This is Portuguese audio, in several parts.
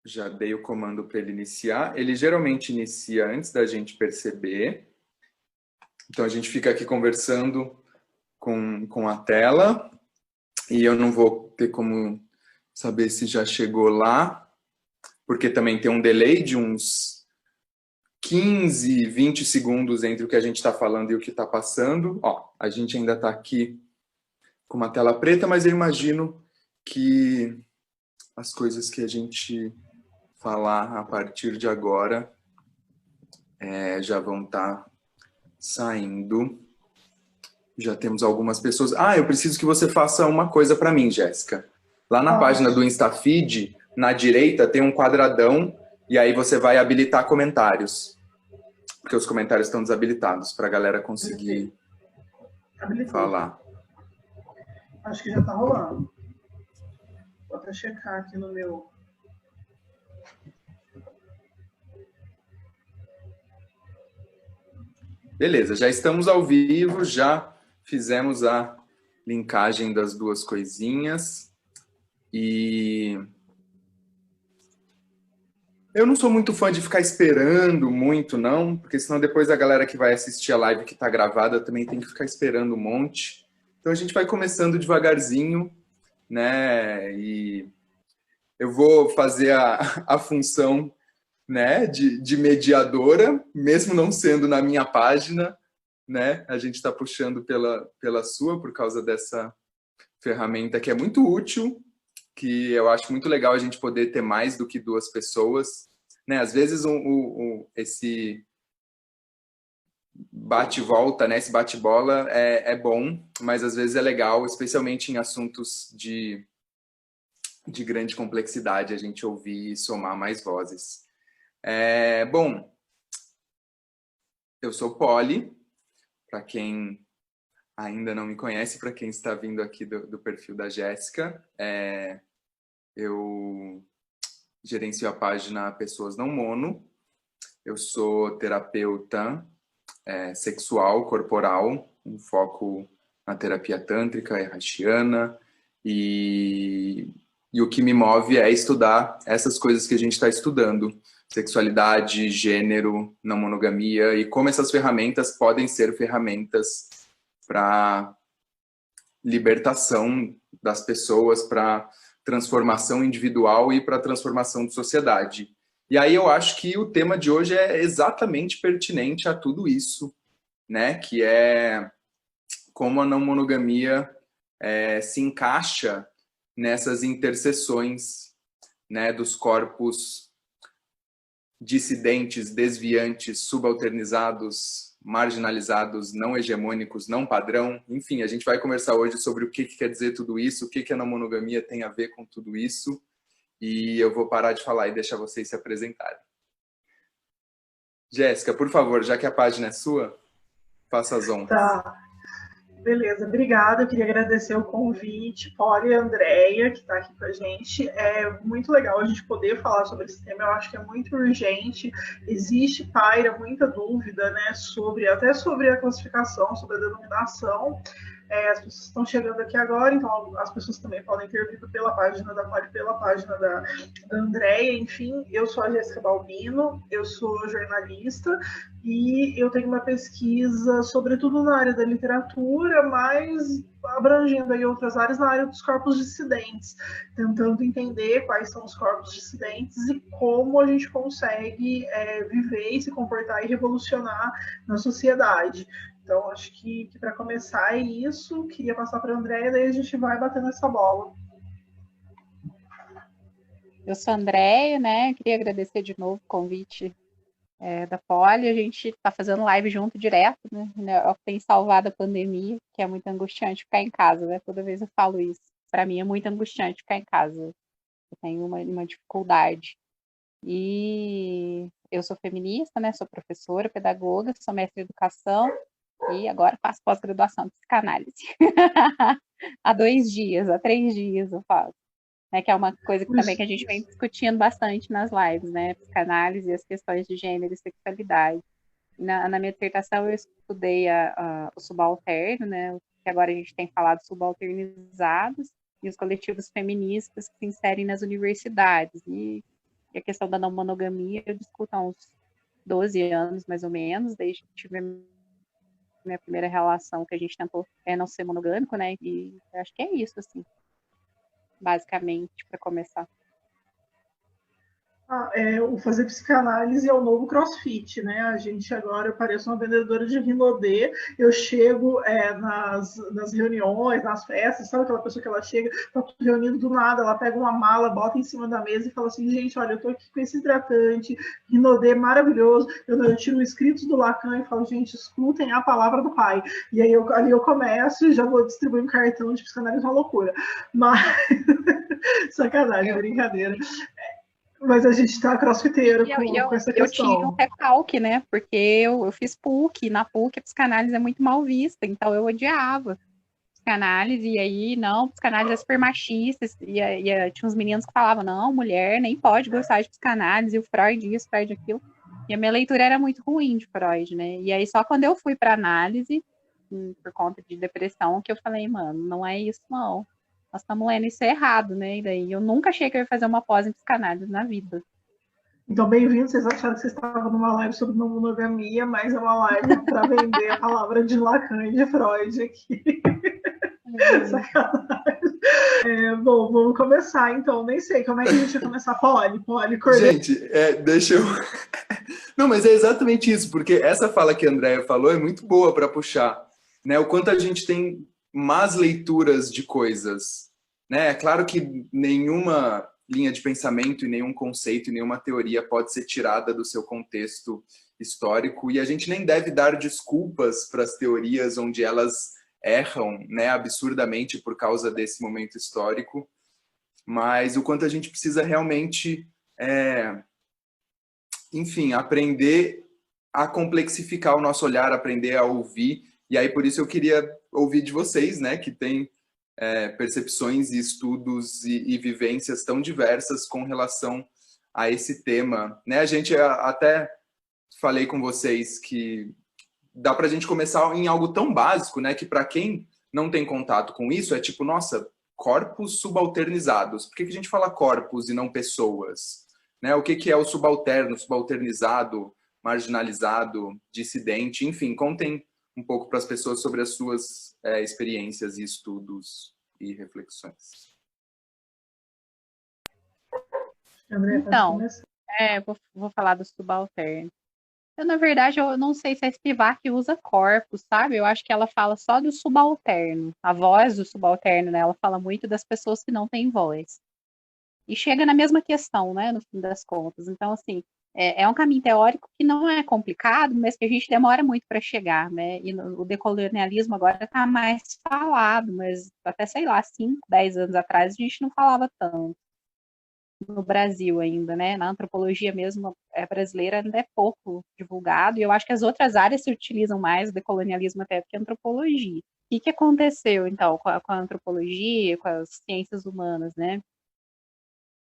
já dei o comando para ele iniciar. Ele geralmente inicia antes da gente perceber. Então, a gente fica aqui conversando com a tela e eu não vou ter como saber se já chegou lá, porque também tem um delay de uns 15, 20 segundos entre o que a gente está falando e o que está passando. Ó, a gente ainda está aqui com uma tela preta, mas eu imagino que as coisas que a gente falar a partir de agora já vão estar saindo. Já temos algumas pessoas. Ah, eu preciso que você faça uma coisa para mim, Jéssica. Lá na página do InstaFeed, na direita, tem um quadradão e aí você vai habilitar comentários. Porque os comentários estão desabilitados para a galera conseguir falar. Acho que já está rolando. Vou até checar aqui no meu. Beleza, já estamos ao vivo, já fizemos a linkagem das duas coisinhas. E eu não sou muito fã de ficar esperando muito, não, porque senão depois a galera que vai assistir a live que está gravada também tem que ficar esperando um monte. Então a gente vai começando devagarzinho, né? E eu vou fazer a função, né, de mediadora, mesmo não sendo na minha página, né? A gente está puxando pela sua por causa dessa ferramenta que é muito útil, que eu acho muito legal a gente poder ter mais do que duas pessoas, né? Às vezes esse bate-volta, né? Esse bate-bola é bom, mas às vezes é legal, especialmente em assuntos de grande complexidade, a gente ouvir e somar mais vozes. Bom, eu sou Poli, para quem ainda não me conhece, para quem está vindo aqui do perfil da Jéssica, eu gerencio a página Pessoas Não Mono. Eu sou terapeuta sexual, corporal, um foco na terapia tântrica e haitiana. E o que me move é estudar essas coisas que a gente está estudando. Sexualidade, gênero, não monogamia e como essas ferramentas podem ser ferramentas para libertação das pessoas, para transformação individual e para transformação de sociedade. E aí eu acho que o tema de hoje é exatamente pertinente a tudo isso, né? Que é como a não monogamia se encaixa nessas interseções, né, dos corpos dissidentes, desviantes, subalternizados, marginalizados, não hegemônicos, não padrão. Enfim, a gente vai conversar hoje sobre o que quer dizer tudo isso, o que a não monogamia tem a ver com tudo isso. E eu vou parar de falar e deixar vocês se apresentarem. Jéssica, por favor, já que a página é sua, faça as honras. Tá. Beleza, obrigada. Eu queria agradecer o convite, Poli e a Andrea, que está aqui com a gente. É muito legal a gente poder falar sobre esse tema, eu acho que é muito urgente. Paira muita dúvida, né, até sobre a classificação, sobre a denominação. As pessoas estão chegando aqui agora, então as pessoas também podem ter vindo pela página da Poli, pela página da Andrea. Enfim, eu sou a Jéssica Balbino, eu sou jornalista e eu tenho uma pesquisa, sobretudo na área da literatura, mas abrangendo aí outras áreas na área dos corpos dissidentes, tentando entender quais são os corpos dissidentes e como a gente consegue viver e se comportar e revolucionar na sociedade. Então, acho que para começar é isso. Queria passar para a Andréia, daí a gente vai batendo essa bola. Eu sou a Andréia, né? Queria agradecer de novo o convite da Poli. A gente está fazendo live junto direto, né? É o que tem salvado a pandemia, que é muito angustiante ficar em casa, né? Toda vez eu falo isso. Para mim é muito angustiante ficar em casa. Eu tenho uma dificuldade. E eu sou feminista, né? Sou professora, pedagoga, sou mestre em educação. E agora faço pós-graduação em psicanálise. Há 3 dias eu faço. Né, que é uma coisa que também que a gente vem discutindo bastante nas lives, né? Psicanálise e as questões de gênero e sexualidade. Na minha dissertação eu estudei o subalterno, né? Que agora a gente tem falado subalternizados, e os coletivos feministas que se inserem nas universidades. E E a questão da não monogamia eu discuto há uns 12 anos, mais ou menos, desde que tive minha primeira relação, que a gente tentou não ser monogâmico, né? E acho que é isso, assim, basicamente, para começar. O fazer psicanálise é o novo CrossFit, né? A gente agora, eu pareço uma vendedora de Rinodê, eu chego nas reuniões, nas festas, sabe aquela pessoa que ela chega, tá tudo reunindo do nada, ela pega uma mala, bota em cima da mesa e fala assim, gente, olha, eu tô aqui com esse hidratante, Rinodê maravilhoso, eu tiro escritos do Lacan e falo, gente, escutem a palavra do pai. E aí ali eu começo e já vou distribuir um cartão de psicanálise, uma loucura. Mas, sacanagem, brincadeira. Mas a gente tá crossfiteiro com essa questão. Eu tive um recalque, né? Porque eu fiz PUC, e na PUC a psicanálise é muito mal vista, então eu odiava psicanálise, e aí, não, psicanálise é super machista, e tinha uns meninos que falavam, não, mulher nem pode gostar de psicanálise, e o Freud isso, Freud aquilo, e a minha leitura era muito ruim de Freud, né? E aí só quando eu fui para análise, por conta de depressão, que eu falei, mano, não é isso não. Nós estamos lendo isso errado, né? E daí eu nunca achei que eu ia fazer uma pós em psicanálise na vida. Então, bem-vindos. Vocês acharam que vocês estavam numa live sobre não monogamia, mas é uma live para vender a palavra de Lacan e de Freud aqui. Sacanagem. Bom, vamos começar então. Nem sei como é que a gente vai começar. Poli, gente, deixa eu... Não, mas é exatamente isso, porque essa fala que a Andrea falou é muito boa para puxar, né? O quanto a gente tem más leituras de coisas, né? É claro que nenhuma linha de pensamento e nenhum conceito e nenhuma teoria pode ser tirada do seu contexto histórico, e a gente nem deve dar desculpas para as teorias onde elas erram, né, absurdamente por causa desse momento histórico, mas o quanto a gente precisa realmente, enfim, aprender a complexificar o nosso olhar, aprender a ouvir, e aí por isso eu queria ouvir de vocês, né, que tem percepções e estudos e vivências tão diversas com relação a esse tema, né? A gente até falei com vocês que dá para a gente começar em algo tão básico, né? Que para quem não tem contato com isso é tipo, nossa, corpos subalternizados. Por que a gente fala corpos e não pessoas? Né? O que é o subalterno, subalternizado, marginalizado, dissidente? Enfim, contem um pouco para as pessoas sobre as suas experiências e estudos e reflexões. Então, vou falar do subalterno. Na verdade, eu não sei se a Spivak usa corpos, sabe? Eu acho que ela fala só do subalterno. A voz do subalterno, né? Ela fala muito das pessoas que não têm voz. E chega na mesma questão, né? No fim das contas. Então, assim, é um caminho teórico que não é complicado, mas que a gente demora muito para chegar, né? E o decolonialismo agora está mais falado, mas até, sei lá, 5, 10 anos atrás a gente não falava tanto. No Brasil ainda, né? Na antropologia mesmo brasileira ainda é pouco divulgado, e eu acho que as outras áreas se utilizam mais o decolonialismo até do que a antropologia. O que aconteceu, então, com a antropologia, com as ciências humanas, né?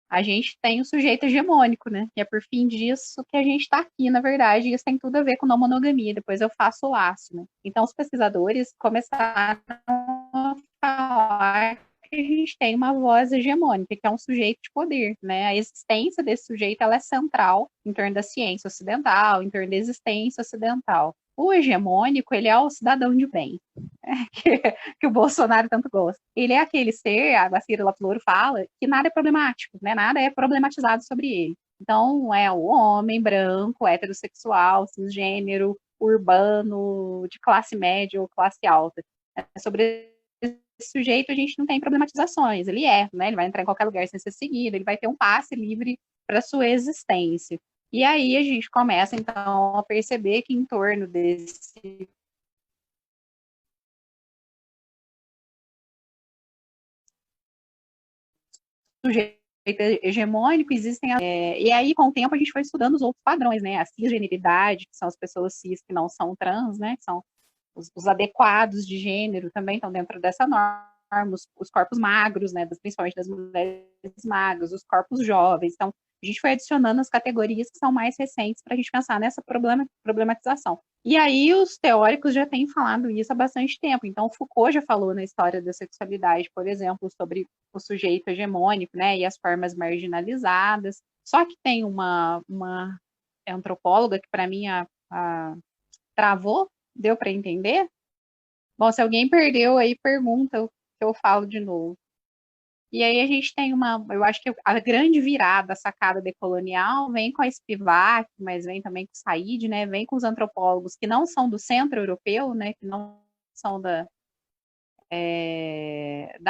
A gente tem o sujeito hegemônico, né? E é por fim disso que a gente está aqui, na verdade, e isso tem tudo a ver com não monogamia, depois eu faço o laço, né? Então, os pesquisadores começaram a falar que a gente tem uma voz hegemônica, que é um sujeito de poder, né? A existência desse sujeito, ela é central em torno da ciência ocidental, em torno da existência ocidental. O hegemônico, ele é o cidadão de bem, que o Bolsonaro tanto gosta. Ele é aquele ser, a Bacira Laplouro fala, que nada é problemático, né? Nada é problematizado sobre ele. Então, é o homem branco, heterossexual, cisgênero, urbano, de classe média ou classe alta. Sobre esse sujeito, a gente não tem problematizações. Ele né? Ele vai entrar em qualquer lugar sem ser seguido, ele vai ter um passe livre para sua existência. E aí a gente começa, então, a perceber que em torno desse sujeito hegemônico existem... e aí, com o tempo, a gente foi estudando os outros padrões, né? A cisgeneridade, que são as pessoas cis que não são trans, né? Que são os adequados de gênero também estão dentro dessa norma. Os corpos magros, né? Principalmente das mulheres magras, os corpos jovens. Então, a gente foi adicionando as categorias que são mais recentes para a gente pensar nessa problematização. E aí os teóricos já têm falado isso há bastante tempo. Então, Foucault já falou na história da sexualidade, por exemplo, sobre o sujeito hegemônico, né, e as formas marginalizadas. Só que tem uma antropóloga que, para mim, travou, deu para entender? Bom, se alguém perdeu aí, pergunta que eu falo de novo. E aí a gente tem eu acho que a grande virada, a sacada decolonial, vem com a Spivak, mas vem também com o Said, né? Vem com os antropólogos que não são do centro europeu, né? Que não são da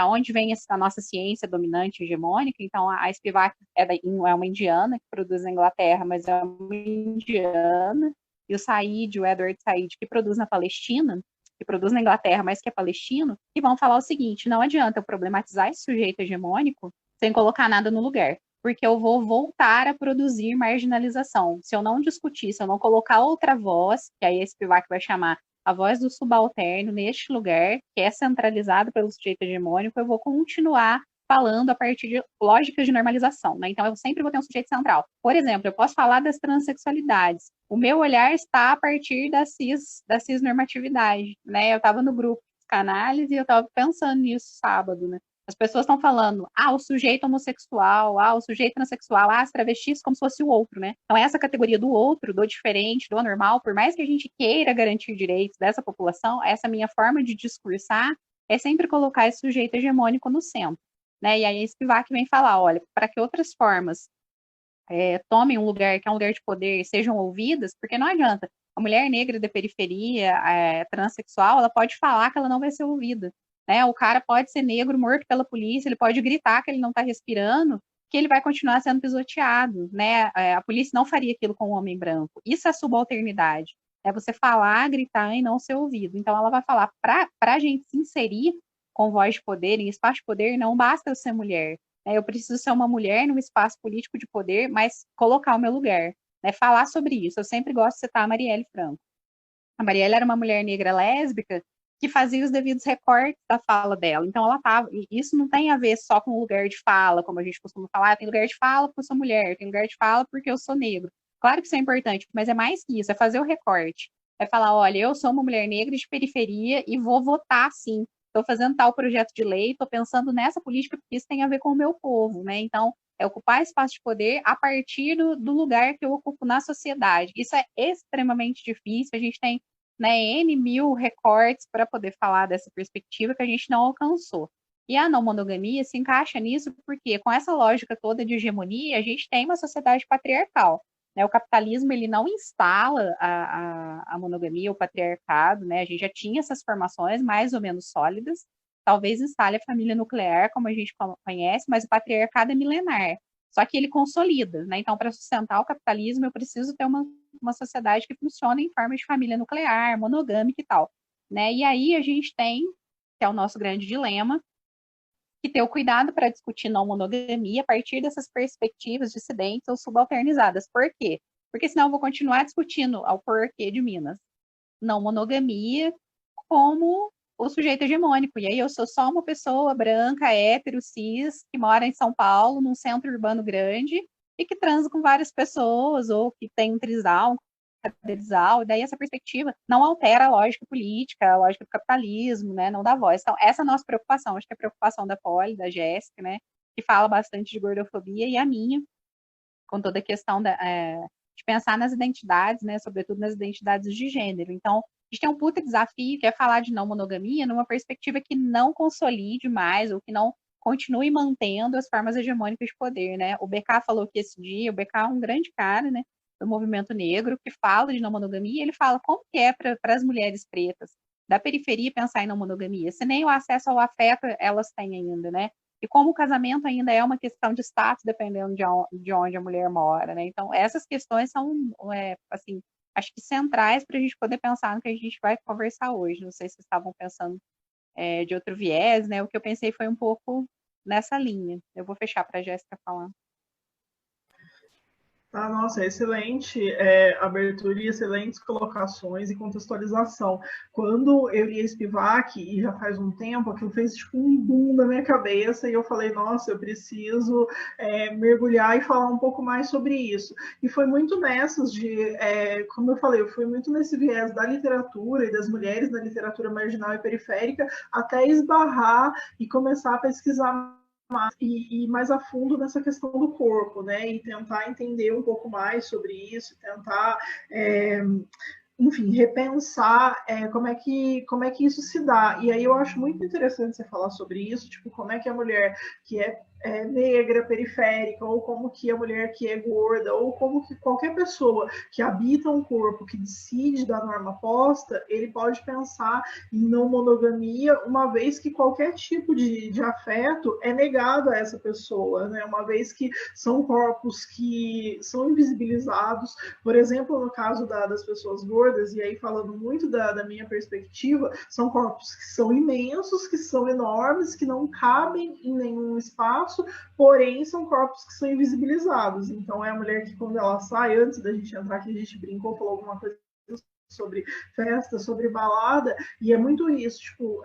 onde vem a nossa ciência dominante, hegemônica. Então, a Spivak é uma indiana que produz na Inglaterra, mas é uma indiana. E o Said, o Edward Said, que produz na Palestina, que produz na Inglaterra, mas que é palestino, e vão falar o seguinte: não adianta eu problematizar esse sujeito hegemônico sem colocar nada no lugar, porque eu vou voltar a produzir marginalização. Se eu não discutir, se eu não colocar outra voz, que aí a Spivak vai chamar a voz do subalterno neste lugar, que é centralizado pelo sujeito hegemônico, eu vou continuar falando a partir de lógicas de normalização, né? Então, eu sempre vou ter um sujeito central. Por exemplo, eu posso falar das transexualidades. O meu olhar está a partir da cisnormatividade, né? Eu estava no grupo de psicanálise e eu estava pensando nisso sábado, né? As pessoas estão falando, o sujeito homossexual, o sujeito transexual, as travestis, como se fosse o outro, né? Então, essa categoria do outro, do diferente, do anormal, por mais que a gente queira garantir direitos dessa população, essa minha forma de discursar é sempre colocar esse sujeito hegemônico no centro, né? E aí a Spivak vem falar, olha, para que outras formas tomem um lugar que é um lugar de poder e sejam ouvidas, porque não adianta. A mulher negra da periferia, transexual, ela pode falar que ela não vai ser ouvida. Né? O cara pode ser negro, morto pela polícia, ele pode gritar que ele não está respirando, que ele vai continuar sendo pisoteado. Né? A polícia não faria aquilo com o homem branco. Isso é subalternidade. É você falar, gritar e não ser ouvido. Então, ela vai falar, para a gente se inserir com voz de poder, em espaço de poder, não basta eu ser mulher. Eu preciso ser uma mulher num espaço político de poder, mas colocar o meu lugar. Né? Falar sobre isso. Eu sempre gosto de citar a Marielle Franco. A Marielle era uma mulher negra lésbica que fazia os devidos recortes da fala dela. Então, ela estava. Isso não tem a ver só com o lugar de fala, como a gente costuma falar. Tem lugar de fala porque eu sou mulher, tem lugar de fala porque eu sou negro. Claro que isso é importante, mas é mais que isso, é fazer o recorte. É falar, olha, eu sou uma mulher negra de periferia e vou votar sim. Estou fazendo tal projeto de lei, estou pensando nessa política porque isso tem a ver com o meu povo, né? Então, é ocupar espaço de poder a partir do lugar que eu ocupo na sociedade. Isso é extremamente difícil, a gente tem N mil recortes para poder falar dessa perspectiva que a gente não alcançou. E a não monogamia se encaixa nisso porque, com essa lógica toda de hegemonia, a gente tem uma sociedade patriarcal. Né? O capitalismo ele não instala a monogamia, o patriarcado, né? A gente já tinha essas formações mais ou menos sólidas, talvez instale a família nuclear, como a gente conhece, mas o patriarcado é milenar, só que ele consolida, né? Então, para sustentar o capitalismo, eu preciso ter uma sociedade que funcione em forma de família nuclear, monogâmica e tal, né? E aí a gente tem, que é o nosso grande dilema, que ter o cuidado para discutir não monogamia a partir dessas perspectivas dissidentes ou subalternizadas. Por quê? Porque senão eu vou continuar discutindo ao porquê de Minas. Não monogamia como o sujeito hegemônico. E aí eu sou só uma pessoa branca, hétero, cis, que mora em São Paulo, num centro urbano grande, e que transa com várias pessoas, ou que tem um trisal, e daí essa perspectiva não altera a lógica política, a lógica do capitalismo, né, não dá voz. Então, essa é a nossa preocupação, acho que é a preocupação da Poli, da Jéssica, né, que fala bastante de gordofobia, e a minha, com toda a questão de pensar nas identidades, né, sobretudo nas identidades de gênero. Então, a gente tem um puta desafio, que é falar de não monogamia numa perspectiva que não consolide mais, ou que não continue mantendo as formas hegemônicas de poder, né? O BK falou que esse dia, o BK é um grande cara, né, do movimento negro, que fala de não monogamia, e ele fala como que é para as mulheres pretas da periferia pensar em não monogamia, se nem o acesso ao afeto elas têm ainda, né? E como o casamento ainda é uma questão de status, dependendo de onde a mulher mora, né? Então, essas questões são, assim, acho que centrais para a gente poder pensar no que a gente vai conversar hoje. Não sei se vocês estavam pensando de outro viés, né? O que eu pensei foi um pouco nessa linha. Eu vou fechar para a Jéssica falar. Ah, nossa, excelente abertura e excelentes colocações e contextualização. Quando eu li a Spivak, e já faz um tempo, aquilo fez tipo um boom na minha cabeça, e eu falei, nossa, eu preciso mergulhar e falar um pouco mais sobre isso. E foi muito nessas como eu falei, eu fui muito nesse viés da literatura e das mulheres na literatura marginal e periférica, até esbarrar e começar a pesquisar e mais a fundo nessa questão do corpo, né? E tentar entender um pouco mais sobre isso, tentar enfim, repensar como é que isso se dá. E aí eu acho muito interessante você falar sobre isso, tipo, como é que a mulher que é negra, periférica, ou como que a mulher que é gorda, ou como que qualquer pessoa que habita um corpo que decide da norma posta, ele pode pensar em não monogamia, uma vez que qualquer tipo de afeto é negado a essa pessoa, né? Uma vez que são corpos que são invisibilizados. Por exemplo, no caso das pessoas gordas, e aí falando muito da minha perspectiva, são corpos que são imensos, que são enormes, que não cabem em nenhum espaço, porém são corpos que são invisibilizados. Então é a mulher que, quando ela sai, antes da gente entrar aqui, a gente brincou, falou alguma coisa sobre festa, sobre balada, e é muito isso, tipo,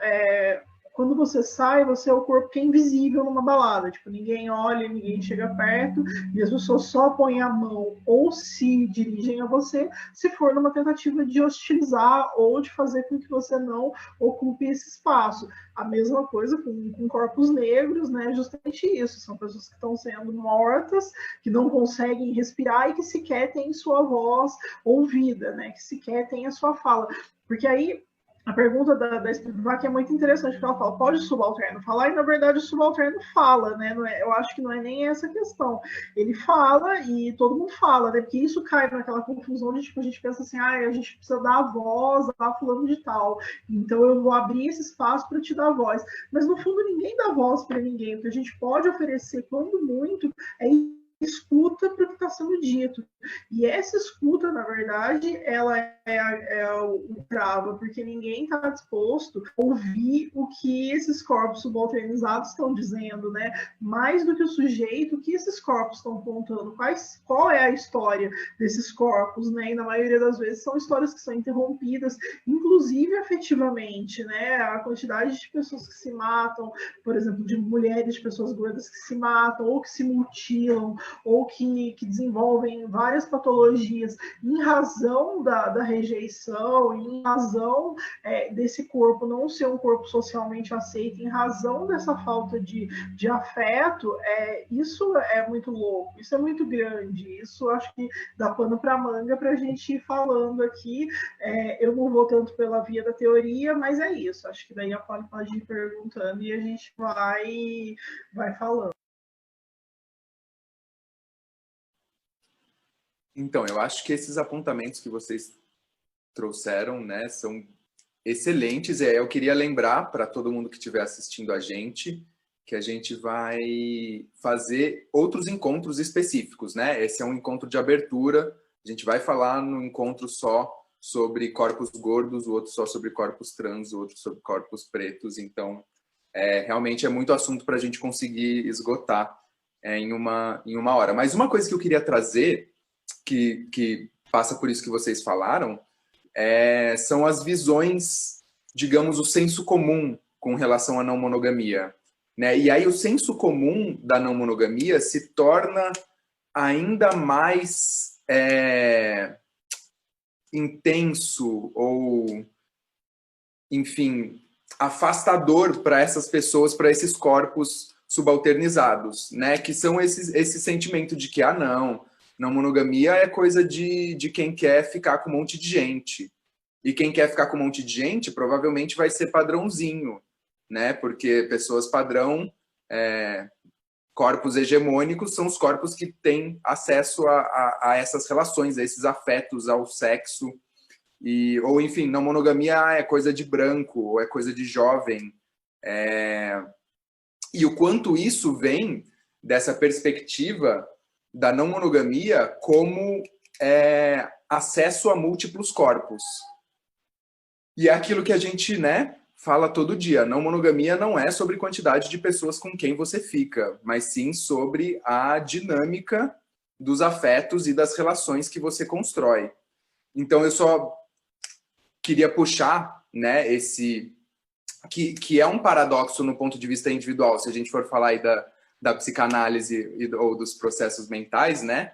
quando você sai, você é o corpo que é invisível numa balada, tipo, ninguém olha, ninguém chega perto, e as pessoas só põem a mão ou se dirigem a você, se for numa tentativa de hostilizar ou de fazer com que você não ocupe esse espaço. A mesma coisa com corpos negros, né? Justamente isso, são pessoas que estão sendo mortas, que não conseguem respirar e que sequer têm sua voz ouvida, né? Que sequer têm a sua fala. Porque aí a pergunta da Spivak é muito interessante, porque ela fala, pode o subalterno falar? E, na verdade, o subalterno fala, né? Não é, eu acho que não é nem essa questão. Ele fala e todo mundo fala, né? Porque isso cai naquela confusão de, tipo, a gente pensa assim, a gente precisa dar a voz a fulano de tal, então eu vou abrir esse espaço para te dar voz. Mas, no fundo, ninguém dá voz para ninguém. O que a gente pode oferecer, quando muito, é escuta para o que está sendo dito. E essa escuta, na verdade, ela é o trava, porque ninguém está disposto a ouvir o que esses corpos subalternizados estão dizendo, né? Mais do que o sujeito, o que esses corpos estão contando, qual é a história desses corpos, né? E na maioria das vezes são histórias que são interrompidas, inclusive afetivamente, né? A quantidade de pessoas que se matam, por exemplo, de mulheres, de pessoas gordas que se matam, ou que se mutilam, ou que desenvolvem várias patologias em razão da rejeição, em razão desse corpo não ser um corpo socialmente aceito, em razão dessa falta de afeto, isso é muito louco, isso é muito grande, isso acho que dá pano para manga para a gente ir falando aqui. Eu não vou tanto pela via da teoria, mas é isso, acho que daí a Polly pode ir perguntando e a gente vai falando. Então, eu acho que esses apontamentos que vocês trouxeram, né, são excelentes. Eu queria lembrar para todo mundo que estiver assistindo a gente que a gente vai fazer outros encontros específicos, né? Esse é um encontro de abertura. A gente vai falar no encontro só sobre corpos gordos, o outro só sobre corpos trans, o outro sobre corpos pretos. Então, realmente é muito assunto para a gente conseguir esgotar em uma hora. Mas uma coisa que eu queria trazer, que passa por isso que vocês falaram, são as visões, digamos, o senso comum com relação à não monogamia, né? E aí o senso comum da não monogamia se torna ainda mais intenso ou, enfim, afastador para essas pessoas, para esses corpos subalternizados, né? Que são esse sentimento de que, não monogamia é coisa de quem quer ficar com um monte de gente. E quem quer ficar com um monte de gente provavelmente vai ser padrãozinho, né? Porque pessoas padrão, corpos hegemônicos, são os corpos que têm acesso a essas relações, a esses afetos, ao sexo. Ou, enfim, não monogamia é coisa de branco, ou é coisa de jovem. E o quanto isso vem dessa perspectiva da não monogamia como acesso a múltiplos corpos. E é aquilo que a gente, né, fala todo dia. Não monogamia não é sobre quantidade de pessoas com quem você fica, mas sim sobre a dinâmica dos afetos e das relações que você constrói. Então, eu só queria puxar, né, esse que é um paradoxo no ponto de vista individual, se a gente for falar aí da psicanálise ou dos processos mentais, né,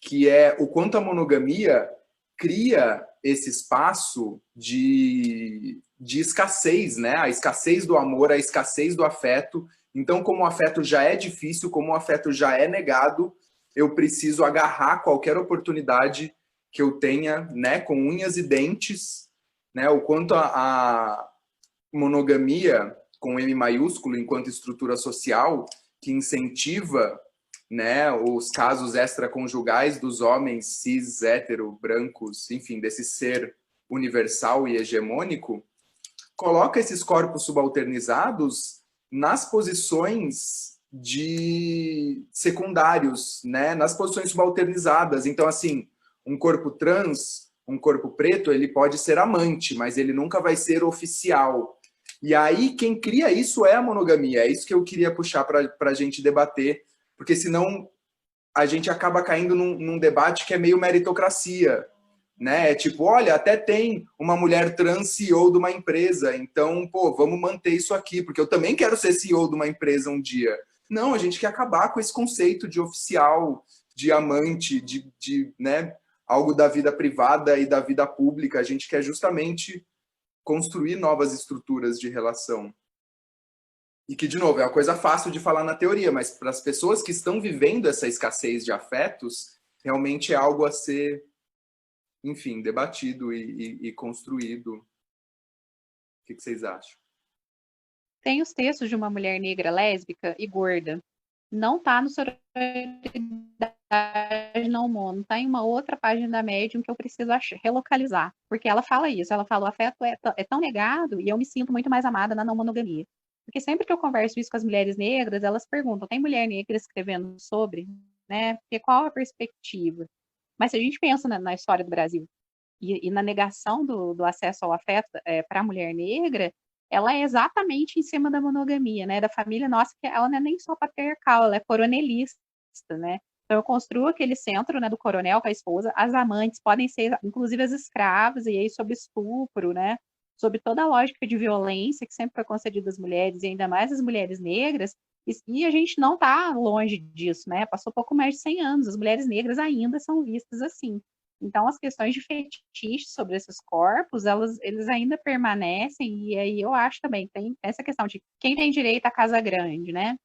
que é o quanto a monogamia cria esse espaço de escassez, né, a escassez do amor, a escassez do afeto Então, como o afeto já é difícil, como o afeto já é negado, eu preciso agarrar qualquer oportunidade que eu tenha, né, com unhas e dentes, né, o quanto a monogamia, com M maiúsculo, enquanto estrutura social, que incentiva, né, os casos extraconjugais dos homens cis, hétero, brancos, enfim, desse ser universal e hegemônico, coloca esses corpos subalternizados nas posições de secundários, né, nas posições subalternizadas. Então, assim, um corpo trans, um corpo preto, ele pode ser amante, mas ele nunca vai ser oficial. E aí, quem cria isso é a monogamia. É isso que eu queria puxar para a gente debater, porque senão a gente acaba caindo num debate que é meio meritocracia, né? É tipo, olha, até tem uma mulher trans CEO de uma empresa, então, pô, vamos manter isso aqui, porque eu também quero ser CEO de uma empresa um dia. Não, a gente quer acabar com esse conceito de oficial, de amante, né, algo da vida privada e da vida pública. A gente quer justamente construir novas estruturas de relação. E que, de novo, é uma coisa fácil de falar na teoria, mas para as pessoas que estão vivendo essa escassez de afetos, realmente é algo a ser, enfim, debatido e construído. O que vocês acham? Tem os textos de uma mulher negra lésbica e gorda. Não tá no Sororidade Não Mono, tá em uma outra página da Medium que eu preciso relocalizar. Porque ela fala isso, ela fala, o afeto é tão negado e eu me sinto muito mais amada na não monogamia. Porque sempre que eu converso isso com as mulheres negras, elas perguntam, tem mulher negra escrevendo sobre? Né? Porque qual a perspectiva? Mas se a gente pensa na história do Brasil e na negação do acesso ao afeto para a mulher negra, ela é exatamente em cima da monogamia, né? Da família nossa, que ela não é nem só patriarcal, ela é coronelista, né? Então eu construo aquele centro, né, do coronel com a esposa, as amantes podem ser, inclusive, as escravas, e aí sob estupro, né? Sob toda a lógica de violência que sempre foi concedida às mulheres, e ainda mais às mulheres negras, e a gente não está longe disso, né? Passou pouco mais de 100 anos, as mulheres negras ainda são vistas assim. Então, as questões de fetiche sobre esses corpos, eles ainda permanecem, e aí eu acho também, tem essa questão de quem tem direito à casa grande, né?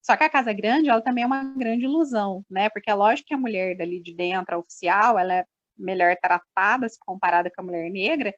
Só que a casa grande, ela também é uma grande ilusão, né? Porque é lógico que a mulher dali de dentro, a oficial, ela é melhor tratada se comparada com a mulher negra,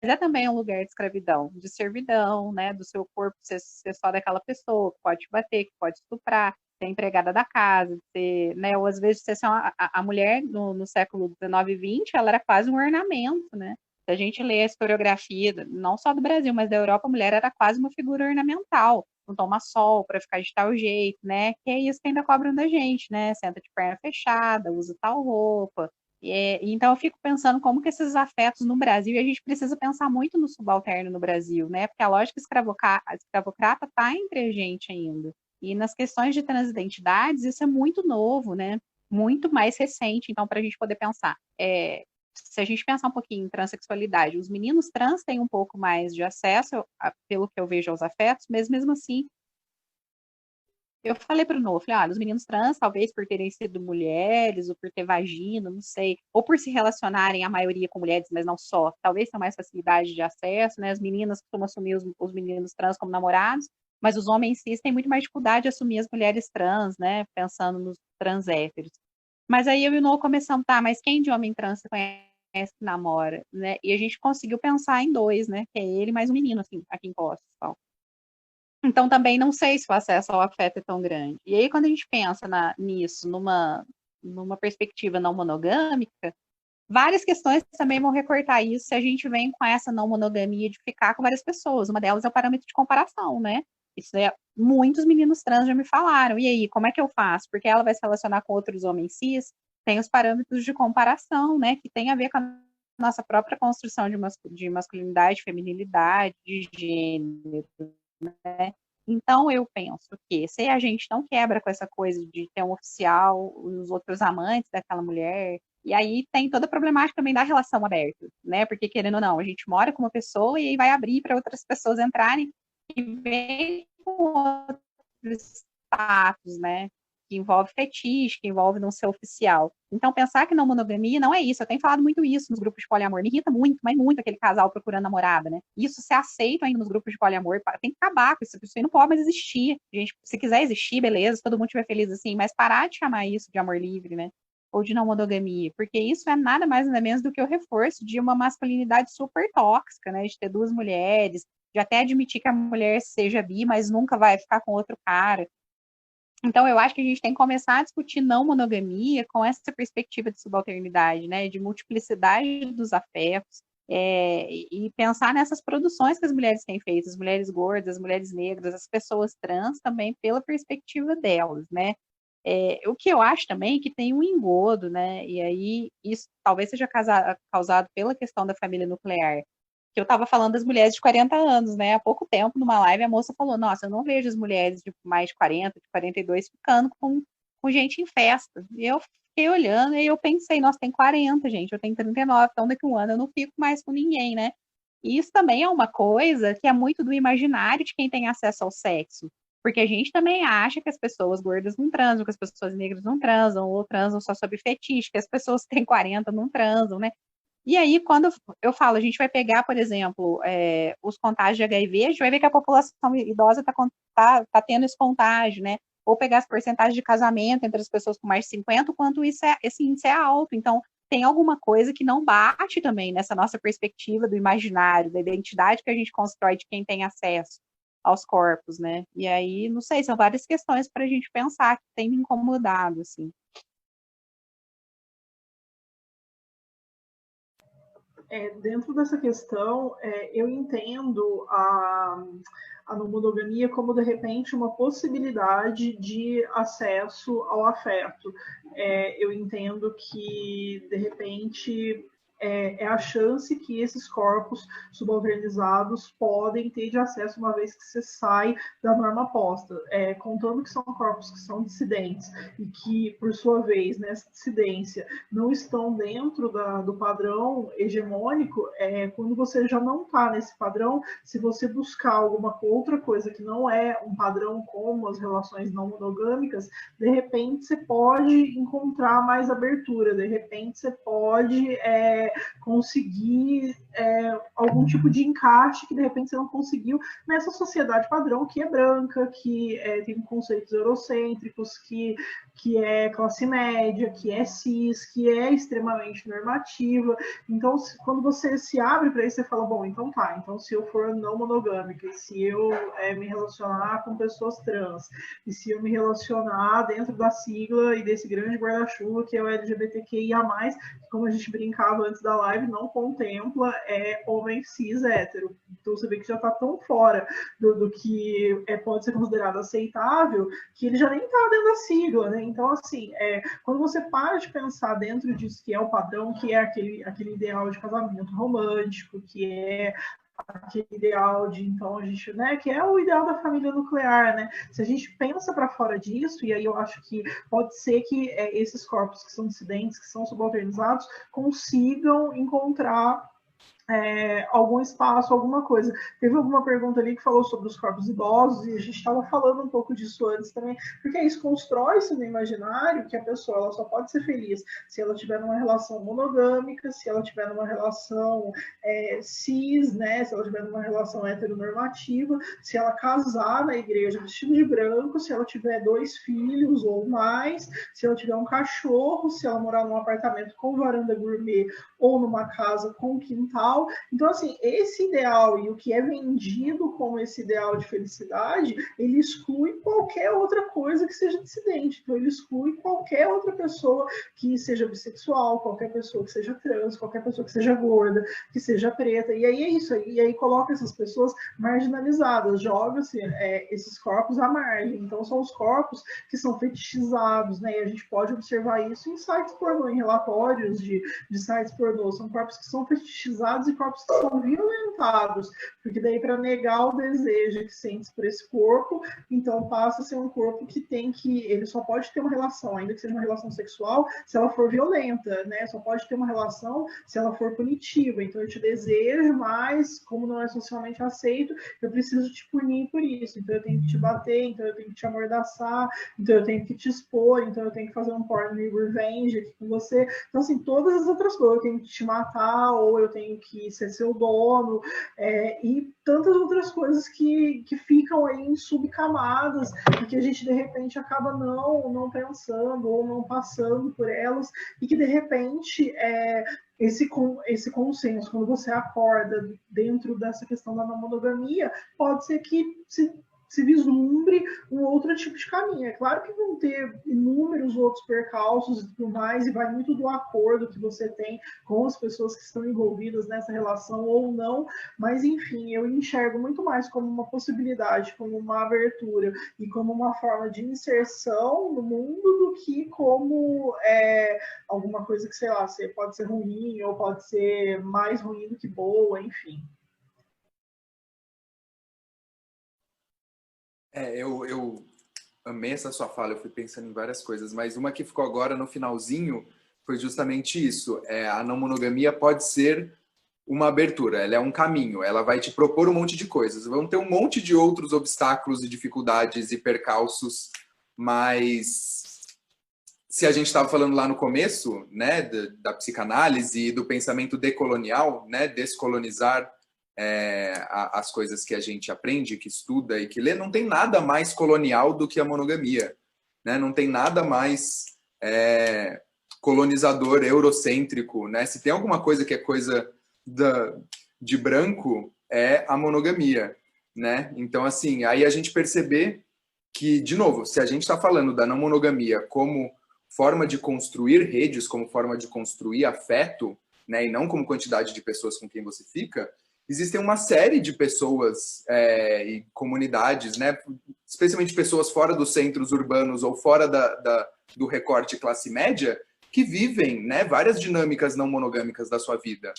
mas é também um lugar de escravidão, de servidão, né? Do seu corpo ser só daquela pessoa, que pode te bater, que pode estuprar, ser empregada da casa, ser, né? Ou às vezes ser assim, a mulher no século XIX e XX, ela era quase um ornamento, né? Se a gente lê a historiografia, não só do Brasil, mas da Europa, a mulher era quase uma figura ornamental. Não toma sol para ficar de tal jeito, né? Que é isso que ainda cobram da gente, né? Senta de perna fechada, usa tal roupa, então eu fico pensando como que esses afetos no Brasil, e a gente precisa pensar muito no subalterno no Brasil, né? Porque a lógica escravocrata está entre a gente ainda. E nas questões de transidentidades, isso é muito novo, né? Muito mais recente, então, para a gente poder pensar. Se a gente pensar um pouquinho em transexualidade, os meninos trans têm um pouco mais de acesso, pelo que eu vejo, aos afetos, mas mesmo assim eu falei pro Noah, falei, os meninos trans, talvez por terem sido mulheres, ou por ter vagina, não sei, ou por se relacionarem a maioria com mulheres, mas não só, talvez tenham mais facilidade de acesso, né? As meninas costumam assumir os meninos trans como namorados, mas os homens cis têm muito mais dificuldade de assumir as mulheres trans, né? Pensando nos trans héteros. Mas aí eu e o Noah começamos, tá, mas quem de homem trans você conhece que namora, né? E a gente conseguiu pensar em dois, né? Que é ele mais um menino, assim, aqui em Postos, tal. Então, também não sei se o acesso ao afeto é tão grande. E aí, quando a gente pensa nisso, numa perspectiva não monogâmica, várias questões também vão recortar isso se a gente vem com essa não monogamia de ficar com várias pessoas. Uma delas é o parâmetro de comparação, né? Isso é, muitos meninos trans já me falaram. E aí, como é que eu faço? Porque ela vai se relacionar com outros homens cis, tem os parâmetros de comparação, né? Que tem a ver com a nossa própria construção de masculinidade, feminilidade, de gênero, né? Então eu penso que se a gente não quebra com essa coisa de ter um oficial, os outros amantes daquela mulher, e aí tem toda a problemática também da relação aberta, né? Porque querendo ou não, a gente mora com uma pessoa e aí vai abrir para outras pessoas entrarem e vem com outros status, né? que envolve fetiche, que envolve não ser oficial. Então, pensar que não monogamia não é isso. Eu tenho falado muito isso nos grupos de poliamor. Me irrita muito, mas muito aquele casal procurando namorada, né? Isso se aceita ainda nos grupos de poliamor. Tem que acabar com isso. Isso aí não pode mais existir. Gente, se quiser existir, beleza, se todo mundo estiver feliz assim, mas parar de chamar isso de amor livre, né? Ou de não monogamia, porque isso é nada mais nada menos do que o reforço de uma masculinidade super tóxica, né? De ter duas mulheres, de até admitir que a mulher seja bi, mas nunca vai ficar com outro cara. Então, eu acho que a gente tem que começar a discutir não monogamia com essa perspectiva de subalternidade, né? De multiplicidade dos afetos, e pensar nessas produções que as mulheres têm feito, as mulheres gordas, as mulheres negras, as pessoas trans também pela perspectiva delas, né? O que eu acho também é que tem um engodo, né? E aí isso talvez seja causado pela questão da família nuclear. Que eu estava falando das mulheres de 40 anos, né? Há pouco tempo, numa live, a moça falou: Nossa, eu não vejo as mulheres de mais de 40, de 42 ficando com gente em festa. E eu fiquei olhando e eu pensei: Nossa, tem 40, gente, eu tenho 39, então daqui a um ano eu não fico mais com ninguém, né? E isso também é uma coisa que é muito do imaginário de quem tem acesso ao sexo. Porque a gente também acha que as pessoas gordas não transam, que as pessoas negras não transam, ou transam só sob fetiche, que as pessoas que têm 40 não transam, né? E aí, quando eu falo, a gente vai pegar, por exemplo, os contágios de HIV, a gente vai ver que a população idosa tá tendo esse contágio, né? Ou pegar as porcentagens de casamento entre as pessoas com mais de 50, o quanto esse índice é alto. Então, tem alguma coisa que não bate também nessa nossa perspectiva do imaginário, da identidade que a gente constrói de quem tem acesso aos corpos, né? E aí, não sei, são várias questões para a gente pensar que tem me incomodado, assim. Dentro dessa questão, eu entendo a não monogamia como, de repente, uma possibilidade de acesso ao afeto. Eu entendo que, de repente, é a chance que esses corpos subalternizados podem ter de acesso uma vez que você sai da norma posta, contando que são corpos que são dissidentes e que, por sua vez, nessa dissidência, não estão dentro do padrão hegemônico, quando você já não está nesse padrão, se você buscar alguma outra coisa que não é um padrão como as relações não monogâmicas, de repente você pode encontrar mais abertura, de repente você pode conseguir algum tipo de encaixe que de repente você não conseguiu nessa sociedade padrão que é branca, que tem conceitos eurocêntricos, que é classe média, que é cis, que é extremamente normativa. Então, quando você se abre para isso, você fala, bom, então tá, então se eu for não monogâmica, e se eu me relacionar com pessoas trans, e se eu me relacionar dentro da sigla e desse grande guarda-chuva que é o LGBTQIA+, que, como a gente brincava antes da live, não contempla homem cis hétero. Então você vê que já está tão fora do que pode ser considerado aceitável, que ele já nem está dentro da sigla, né? Então, assim, quando você para de pensar dentro disso que é o padrão, que é aquele ideal de casamento romântico, que é aquele ideal de, então, a gente, né, que é o ideal da família nuclear, né? Se a gente pensa para fora disso, e aí eu acho que pode ser que esses corpos que são dissidentes, que são subalternizados, consigam encontrar algum espaço, alguma coisa. Teve alguma pergunta ali que falou sobre os corpos idosos, e a gente estava falando um pouco disso antes também, porque isso constrói-se no imaginário que a pessoa ela só pode ser feliz se ela tiver numa relação monogâmica, se ela tiver numa relação cis, né, se ela tiver numa relação heteronormativa, se ela casar na igreja vestido de branco, se ela tiver 2 filhos ou mais, se ela tiver um cachorro, se ela morar num apartamento com varanda gourmet ou numa casa com quintal. Então, assim, esse ideal e o que é vendido como esse ideal de felicidade, ele exclui qualquer outra coisa que seja dissidente. Então, ele exclui qualquer outra pessoa que seja bissexual, qualquer pessoa que seja trans, qualquer pessoa que seja gorda, que seja preta. E aí é isso. E aí coloca essas pessoas marginalizadas, joga-se esses corpos à margem. Então, são os corpos que são fetichizados, né? E a gente pode observar isso em sites pornô, em relatórios de sites pornô. São corpos que são fetichizados violentados e corpos que são violentados, porque daí para negar o desejo que sente por esse corpo, então passa a ser um corpo que ele só pode ter uma relação, ainda que seja uma relação sexual, se ela for violenta, né? Só pode ter uma relação se ela for punitiva. Então eu te desejo, mas como não é socialmente aceito, eu preciso te punir por isso. Então eu tenho que te bater, então eu tenho que te amordaçar, então eu tenho que te expor, então eu tenho que fazer um porn revenge aqui com você. Então, assim, todas as outras coisas, eu tenho que te matar, ou eu tenho que ser seu dono, e tantas outras coisas que ficam aí em subcamadas, e que a gente, de repente, acaba não pensando, ou não passando por elas, e que, de repente, esse consenso, quando você acorda dentro dessa questão da não monogamia, pode ser que se vislumbre um outro tipo de caminho. É claro que vão ter inúmeros outros percalços e tudo mais, e vai muito do acordo que você tem com as pessoas que estão envolvidas nessa relação ou não, mas enfim, eu enxergo muito mais como uma possibilidade, como uma abertura e como uma forma de inserção no mundo do que como alguma coisa que, sei lá, pode ser ruim ou pode ser mais ruim do que boa, enfim. Eu amei essa sua fala, eu fui pensando em várias coisas, mas uma que ficou agora no finalzinho foi justamente isso. A não monogamia pode ser uma abertura, ela é um caminho, ela vai te propor um monte de coisas. Vão ter um monte de outros obstáculos e dificuldades e percalços, mas se a gente estava falando lá no começo, né, da psicanálise e do pensamento decolonial, né, descolonizar as coisas que a gente aprende, que estuda e que lê, não tem nada mais colonial do que a monogamia, né? Não tem nada mais colonizador, eurocêntrico, né? Se tem alguma coisa que é coisa de branco, é a monogamia, né? Então, assim, aí a gente perceber que, de novo, se a gente está falando da não monogamia como forma de construir redes, como forma de construir afeto, né, e não como quantidade de pessoas com quem você fica, existem uma série de pessoas e comunidades, né, especialmente pessoas fora dos centros urbanos ou fora do recorte classe média, que vivem, né, várias dinâmicas não monogâmicas da sua vida,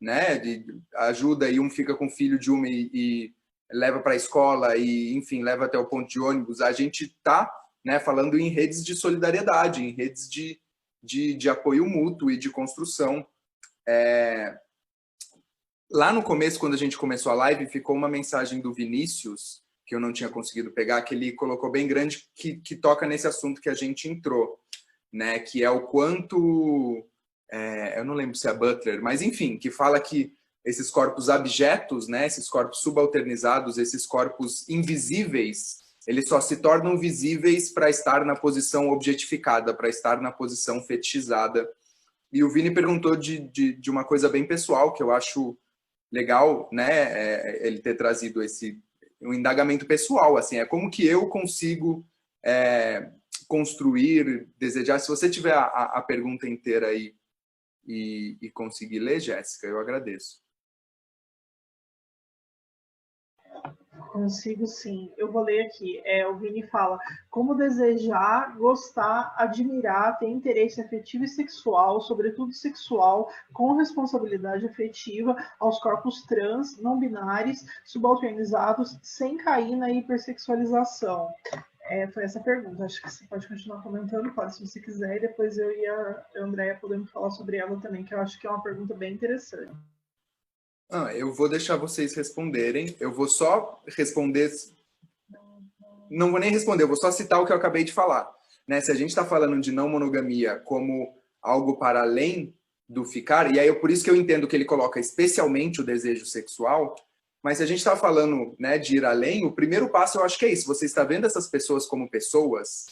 né, de ajuda e um fica com o filho de uma e leva para a escola e, enfim, leva até o ponto de ônibus. A gente está, né, falando em redes de solidariedade, em redes de apoio mútuo e de construção. Lá no começo, quando a gente começou a live, ficou uma mensagem do Vinícius, que eu não tinha conseguido pegar, que ele colocou bem grande, que toca nesse assunto que a gente entrou, né? Que é o quanto... eu não lembro se é Butler, mas enfim, que fala que esses corpos abjetos, né? Esses corpos subalternizados, esses corpos invisíveis, eles só se tornam visíveis para estar na posição objetificada, para estar na posição fetichizada. E o Vini perguntou de uma coisa bem pessoal, que eu acho legal, né, ele ter trazido um indagamento pessoal, assim, como que eu consigo construir, desejar. Se você tiver a pergunta inteira aí e conseguir ler, Jéssica, eu agradeço. Consigo sim. Eu vou ler aqui. O Vini fala: como desejar, gostar, admirar, ter interesse afetivo e sexual, sobretudo sexual, com responsabilidade afetiva aos corpos trans, não binários, subalternizados, sem cair na hipersexualização. Foi essa pergunta. Acho que você pode continuar comentando, pode, se você quiser, e depois eu e a Andréia podemos falar sobre ela também, que eu acho que é uma pergunta bem interessante. Eu vou deixar vocês responderem. Eu vou só responder... Não vou nem responder, eu vou só citar o que eu acabei de falar. Né? Se a gente está falando de não monogamia como algo para além do ficar, e aí por isso que eu entendo que ele coloca especialmente o desejo sexual, mas se a gente está falando, né, de ir além, o primeiro passo eu acho que é isso. Você está vendo essas pessoas como pessoas,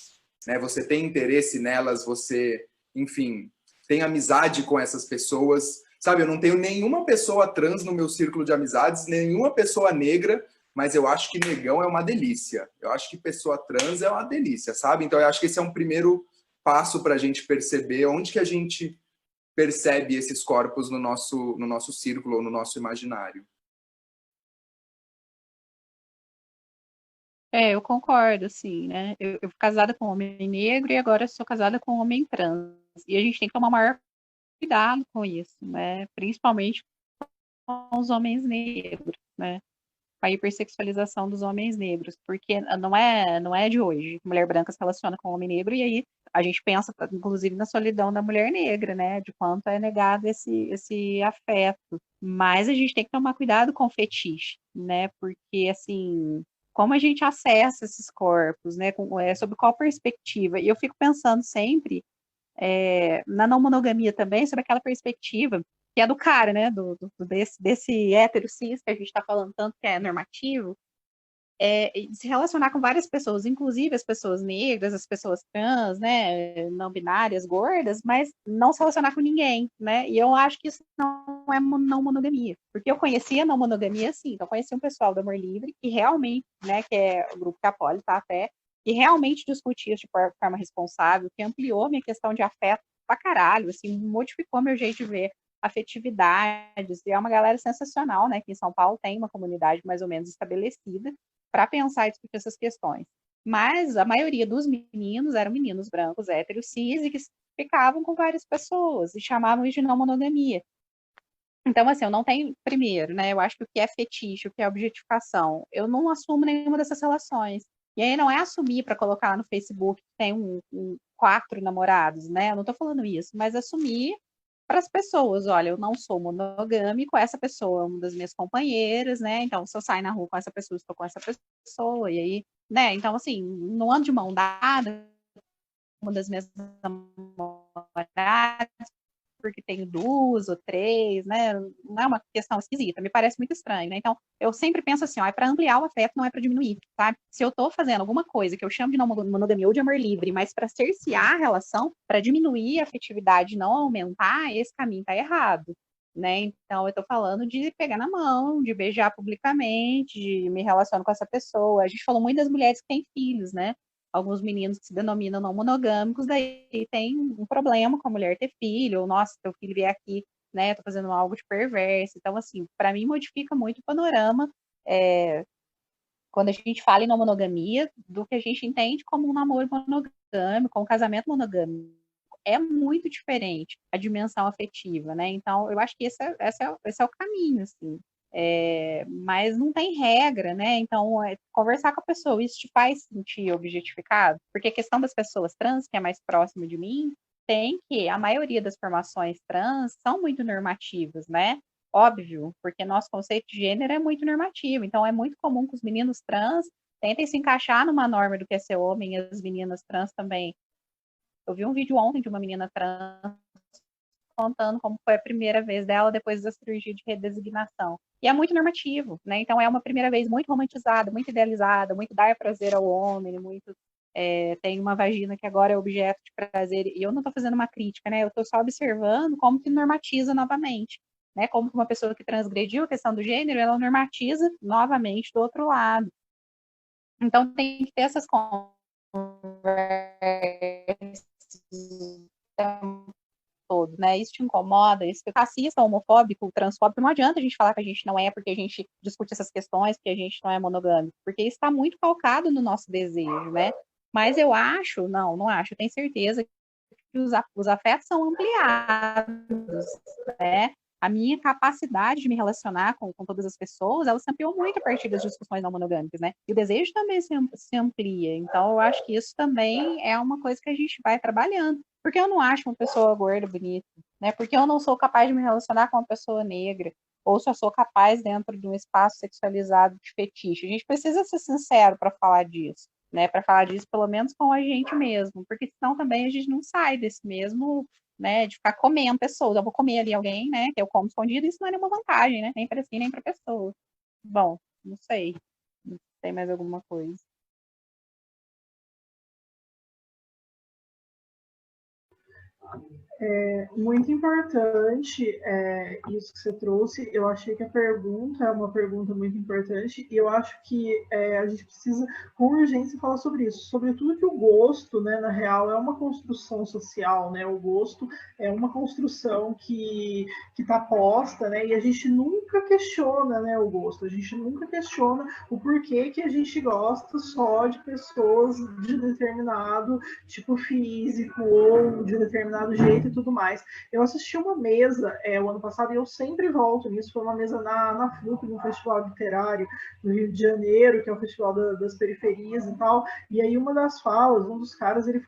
né? Você tem interesse nelas, você, enfim, tem amizade com essas pessoas. Sabe, eu não tenho nenhuma pessoa trans no meu círculo de amizades, nenhuma pessoa negra, mas eu acho que negão é uma delícia. Eu acho que pessoa trans é uma delícia, sabe? Então eu acho que esse é um primeiro passo para a gente perceber onde que a gente percebe esses corpos no nosso círculo ou no nosso imaginário. Eu concordo, assim, né? Eu fui casada com um homem negro e agora sou casada com um homem trans. E a gente tem que tomar maior cuidado com isso, né? Principalmente os homens negros, né? Com a hipersexualização dos homens negros, porque não é de hoje. Mulher branca se relaciona com homem negro, e aí a gente pensa, inclusive, na solidão da mulher negra, né? De quanto é negado esse afeto. Mas a gente tem que tomar cuidado com o fetiche, né? Porque, assim, como a gente acessa esses corpos, né? Sobre qual perspectiva? E eu fico pensando sempre na não monogamia também, sobre aquela perspectiva que é do cara, né? Desse hétero cis que a gente está falando tanto que é normativo, se relacionar com várias pessoas, inclusive as pessoas negras, as pessoas trans, né, não binárias, gordas, mas não se relacionar com ninguém, né? E eu acho que isso não é não monogamia, porque eu conhecia não monogamia, sim, então eu conheci um pessoal do Amor Livre que realmente, né, que é o grupo que a Poli tá até, e realmente discutia isso de forma responsável, que ampliou minha questão de afeto pra caralho, assim, modificou meu jeito de ver afetividades, e é uma galera sensacional, né, que em São Paulo tem uma comunidade mais ou menos estabelecida, para pensar e discutir essas questões. Mas a maioria dos meninos eram meninos brancos, héteros, cis, e que ficavam com várias pessoas e chamavam isso de não monogamia. Então, assim, eu não tenho, primeiro, né? Eu acho que o que é fetiche, o que é objetificação, eu não assumo nenhuma dessas relações. E aí não é assumir para colocar lá no Facebook que tem 4 namorados, né? Eu não estou falando isso, mas assumir para as pessoas, olha, eu não sou monogâmico, essa pessoa é uma das minhas companheiras, né? Então, se eu sair na rua com essa pessoa, estou com essa pessoa, e aí, né? Então, assim, não ando de mão dada, uma das minhas namoradas, porque tenho 2 ou 3, né? Não é uma questão esquisita, me parece muito estranho, né? Então, eu sempre penso assim, ó, é para ampliar o afeto, não é para diminuir, sabe? Se eu tô fazendo alguma coisa que eu chamo de não monogamia ou de amor livre, mas para cercear a relação, para diminuir a afetividade, não aumentar, esse caminho tá errado, né? Então, eu tô falando de pegar na mão, de beijar publicamente, de me relacionar com essa pessoa. A gente falou muito das mulheres que têm filhos, né? Alguns meninos que se denominam não monogâmicos, daí tem um problema com a mulher ter filho, ou nossa, teu filho vier aqui, né, tô fazendo algo de perverso. Então, assim, para mim modifica muito o panorama quando a gente fala em não monogamia, do que a gente entende como um namoro monogâmico, como um casamento monogâmico. É muito diferente a dimensão afetiva, né? Então, eu acho que esse é o caminho, assim. Mas não tem regra, né? Então, conversar com a pessoa, isso te faz sentir objetificado? Porque a questão das pessoas trans, que é mais próximo de mim, tem que a maioria das formações trans são muito normativas, né? Óbvio, porque nosso conceito de gênero é muito normativo, então é muito comum que os meninos trans tentem se encaixar numa norma do que é ser homem, e as meninas trans também. Eu vi um vídeo ontem de uma menina trans contando como foi a primeira vez dela depois da cirurgia de redesignação. E é muito normativo, né? Então é uma primeira vez muito romantizada, muito idealizada, muito dar prazer ao homem, muito tem uma vagina que agora é objeto de prazer. E eu não estou fazendo uma crítica, né? Eu estou só observando como que normatiza novamente, né? Como que uma pessoa que transgrediu a questão do gênero, ela normatiza novamente do outro lado. Então tem que ter essas conversas todo, né? Isso te incomoda, isso racista, homofóbico, transfóbico, não adianta a gente falar que a gente não é porque a gente discute essas questões, porque a gente não é monogâmico, porque isso está muito calcado no nosso desejo, né? Mas eu acho, não acho, eu tenho certeza que os afetos são ampliados, né? A minha capacidade de me relacionar com todas as pessoas, ela se ampliou muito a partir das discussões não monogâmicas, né? E o desejo também se amplia. Então, eu acho que isso também é uma coisa que a gente vai trabalhando. Porque eu não acho uma pessoa gorda bonita, né? Porque eu não sou capaz de me relacionar com uma pessoa negra, ou só sou capaz dentro de um espaço sexualizado de fetiche. A gente precisa ser sincero para falar disso, né? Para falar disso, pelo menos com a gente mesmo, porque senão também a gente não sai desse mesmo, né? De ficar comendo pessoas. Eu vou comer ali alguém, né? Que eu como escondido, isso não é nenhuma vantagem, né? Nem para si, nem para pessoa. Bom, não sei. Não sei mais alguma coisa. Muito importante isso que você trouxe. Eu achei que a pergunta é uma pergunta muito importante e eu acho que a gente precisa, com urgência, falar sobre isso. Sobretudo que o gosto, né, na real, é uma construção social, né? O gosto é uma construção que está posta, né? E a gente nunca questiona, né, o gosto. A gente nunca questiona o porquê que a gente gosta só de pessoas de determinado tipo físico ou de determinado jeito e tudo mais. Eu assisti uma mesa o ano passado, e eu sempre volto nisso, foi uma mesa na FLUP, no Festival Literário do Rio de Janeiro, que é o Festival das Periferias e tal, e aí uma das falas, um dos caras, ele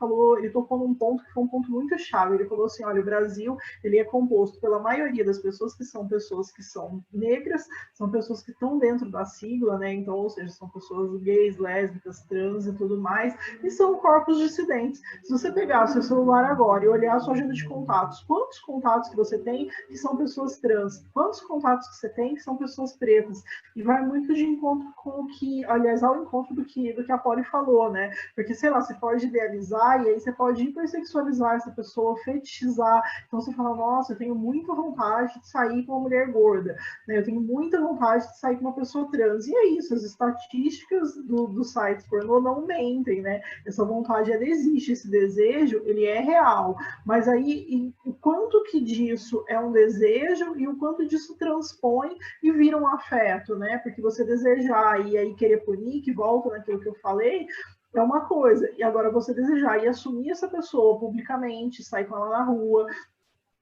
tocou num ponto que foi um ponto muito chave, ele falou assim, olha, o Brasil, ele é composto pela maioria das pessoas que são negras, são pessoas que estão dentro da sigla, né, então, ou seja, são pessoas gays, lésbicas, trans e tudo mais, e são corpos dissidentes. Se você pegar o seu celular agora e olhar a sua agenda de contatos, quantos contatos que você tem que são pessoas trans? Quantos contatos que você tem que são pessoas pretas? E vai muito de encontro com o que, aliás, ao encontro do que a Polly falou, né? Porque, sei lá, você pode idealizar e aí você pode hipersexualizar essa pessoa, fetichizar. Então você fala, nossa, eu tenho muita vontade de sair com uma mulher gorda, né? Eu tenho muita vontade de sair com uma pessoa trans. E é isso, as estatísticas dos sites pornô não mentem, né? Essa vontade, ela existe, esse desejo, ele é real. Mas aí, o quanto que disso é um desejo e o quanto disso transpõe e vira um afeto, né? Porque você desejar e aí querer punir, que volta naquilo que eu falei, é uma coisa. E agora você desejar e assumir essa pessoa publicamente, sair com ela na rua,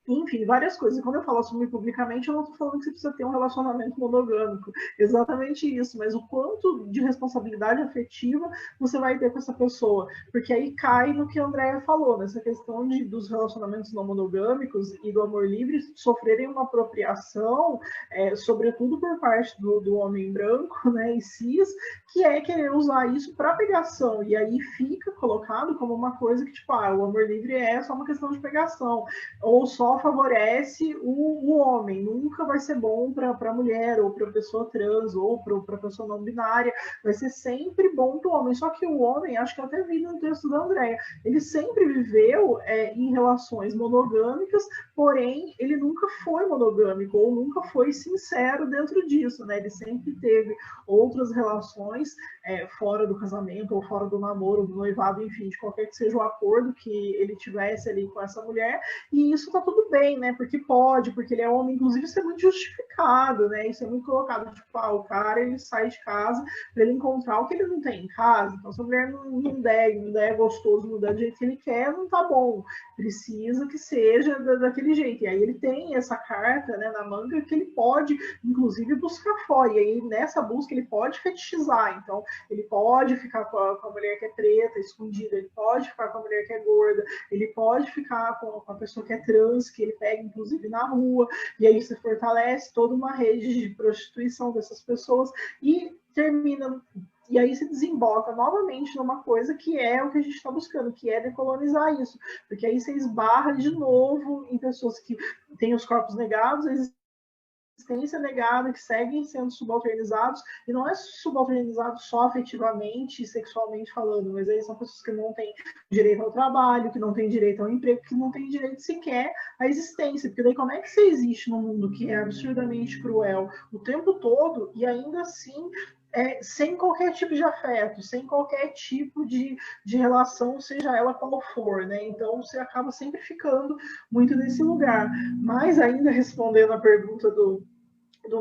enfim, várias coisas. E quando eu falo assumir publicamente, eu não estou falando que você precisa ter um relacionamento monogâmico. Exatamente isso. Mas o quanto de responsabilidade afetiva você vai ter com essa pessoa. Porque aí cai no que a Andrea falou, nessa questão dos relacionamentos não monogâmicos e do amor livre sofrerem uma apropriação, sobretudo por parte do homem branco, né, e cis, que é querer usar isso para pegação. E aí fica colocado como uma coisa que, tipo, o amor livre é só uma questão de pegação. Ou só favorece o homem, nunca vai ser bom para a mulher, ou para a pessoa trans, ou para a pessoa não binária, vai ser sempre bom para o homem. Só que o homem, acho que eu até vi no texto da Andrea, ele sempre viveu em relações monogâmicas, porém, ele nunca foi monogâmico, ou nunca foi sincero dentro disso, né? Ele sempre teve outras relações fora do casamento, ou fora do namoro, do noivado, enfim, de qualquer que seja o acordo que ele tivesse ali com essa mulher, e isso tá tudo bem, né? Porque pode, porque ele é homem, inclusive isso é muito justificado, né? Isso é muito colocado, tipo, o cara ele sai de casa para ele encontrar o que ele não tem em casa. Então, se a mulher não der gostoso, não der do jeito que ele quer, não tá bom. Precisa que seja daquele jeito. E aí ele tem essa carta, né, na manga que ele pode, inclusive, buscar fora. E aí nessa busca ele pode fetichizar. Então, ele pode ficar com a mulher que é preta, escondida, ele pode ficar com a mulher que é gorda, ele pode ficar com a pessoa que é trans, que ele pega, inclusive, na rua, e aí você fortalece toda uma rede de prostituição dessas pessoas e termina. E aí se desemboca novamente numa coisa que é o que a gente está buscando, que é decolonizar isso. Porque aí você esbarra de novo em pessoas que têm os corpos negados, existência negada, que seguem sendo subalternizados, e não é subalternizado só afetivamente e sexualmente falando, mas aí são pessoas que não têm direito ao trabalho, que não têm direito ao emprego, que não têm direito sequer à existência, porque daí como é que você existe num mundo que é absurdamente cruel o tempo todo e ainda assim sem qualquer tipo de afeto, sem qualquer tipo de relação, seja ela qual for, né? Então você acaba sempre ficando muito nesse lugar. Mas ainda respondendo a pergunta do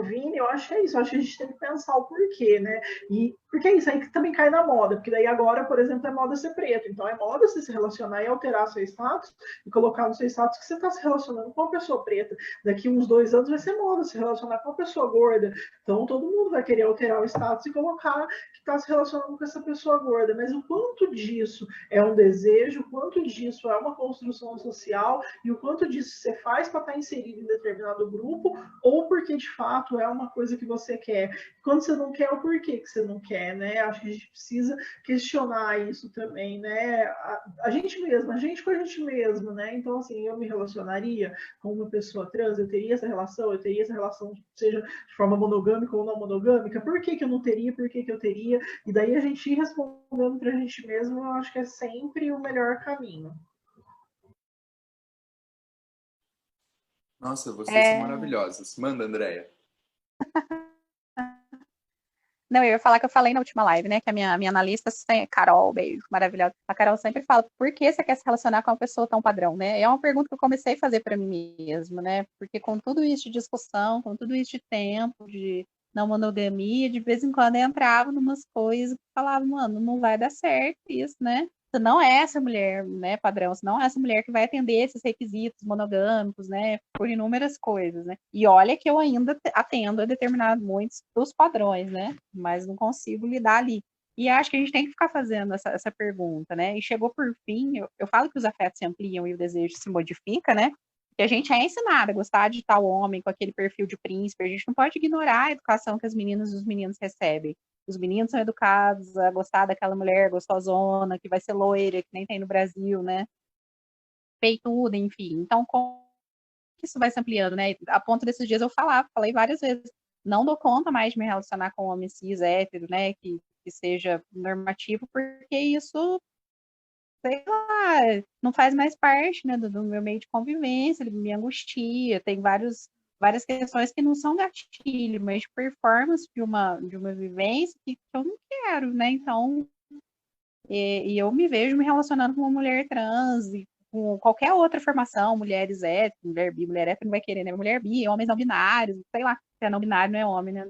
Vini, eu acho que é isso, eu acho que a gente tem que pensar o porquê, né? E porque é isso aí que também cai na moda, porque daí agora, por exemplo, é moda ser preto, então é moda você se relacionar e alterar seu status e colocar no seu status que você está se relacionando com uma pessoa preta. Daqui uns 2 anos vai ser moda se relacionar com uma pessoa gorda, então todo mundo vai querer alterar o status e colocar que está se relacionando com essa pessoa gorda, mas o quanto disso é um desejo, o quanto disso é uma construção social e o quanto disso você faz para estar inserido em determinado grupo ou porque de fato é uma coisa que você quer. Quando você não quer, o porquê que você não quer, né? Acho que a gente precisa questionar isso também, né? A gente mesmo, a gente com a gente mesmo, né? Então, assim, eu me relacionaria com uma pessoa trans, eu teria essa relação, seja de forma monogâmica ou não monogâmica, por que eu não teria, por que eu teria? E daí a gente ir respondendo pra gente mesmo, eu acho que é sempre o melhor caminho. Nossa, vocês são maravilhosas. Manda, Andrea. Não, eu ia falar que eu falei na última live, né? Que a minha analista, Carol, beijo, maravilhosa. A Carol sempre fala, por que você quer se relacionar com uma pessoa tão padrão, né? É uma pergunta que eu comecei a fazer para mim mesma, né? Porque com tudo isso de discussão, com tudo isso de tempo, de não monogamia, de vez em quando eu entrava em umas coisas que falava, mano, não vai dar certo isso, né? você não é essa mulher, né, padrão, você não é essa mulher que vai atender esses requisitos monogâmicos, né, por inúmeras coisas, né. E olha que eu ainda atendo a determinados muitos dos padrões, né, mas não consigo lidar ali. E acho que a gente tem que ficar fazendo essa pergunta, né? E chegou por fim, eu falo que os afetos se ampliam e o desejo se modifica, né? Que a gente é ensinado a gostar de tal homem com aquele perfil de príncipe, a gente não pode ignorar a educação que as meninas e os meninos recebem. Os meninos são educados a gostar daquela mulher gostosona, que vai ser loira, que nem tem no Brasil, né? Peituda, enfim. Então, como que isso vai se ampliando, né? A ponto desses dias eu falei várias vezes, não dou conta mais de me relacionar com um homem cis, hétero, né? Que seja normativo, porque isso, sei lá, não faz mais parte, né, do meu meio de convivência, ele me angustia, tem várias questões que não são gatilho, mas de performance de uma vivência que eu não quero, né? Então, e eu me vejo me relacionando com uma mulher trans e com qualquer outra formação, mulheres héteros, mulher bi, mulher hétero não vai querer, né? Mulher bi, homens não binários, sei lá, se é não binário não é homem, né?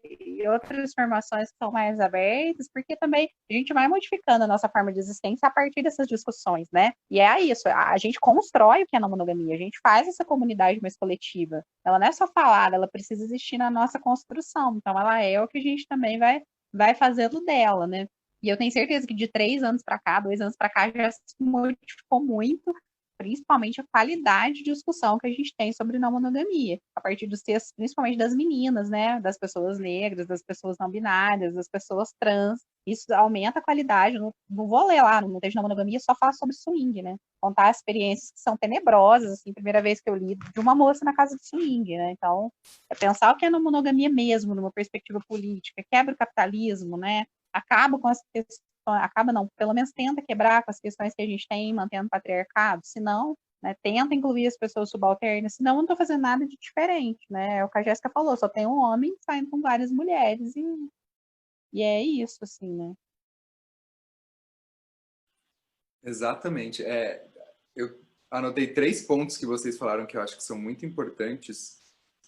E outras formações que são mais abertas, porque também a gente vai modificando a nossa forma de existência a partir dessas discussões, né? E é isso, a gente constrói o que é não monogamia, a gente faz essa comunidade mais coletiva. Ela não é só falada, ela precisa existir na nossa construção. Então, ela é o que a gente também vai fazendo dela, né? E eu tenho certeza que de 3 anos para cá, 2 anos para cá, já se modificou muito, principalmente a qualidade de discussão que a gente tem sobre não monogamia, a partir dos textos, principalmente das meninas, né, das pessoas negras, das pessoas não binárias, das pessoas trans. Isso aumenta a qualidade. Não vou ler lá no texto de não monogamia, só falar sobre swing, né? Contar experiências que são tenebrosas, assim, primeira vez que eu li, de uma moça na casa de swing, né? Então, é pensar o que é não monogamia mesmo, numa perspectiva política, quebra o capitalismo, né? Acaba com as questões, acaba não, pelo menos tenta quebrar com as questões que a gente tem mantendo o patriarcado, senão, né, tenta incluir as pessoas subalternas, senão eu não estou fazendo nada de diferente, né, é o que a Jéssica falou, só tem um homem saindo com várias mulheres, e é isso, assim, né. Exatamente. Eu anotei 3 pontos que vocês falaram que eu acho que são muito importantes.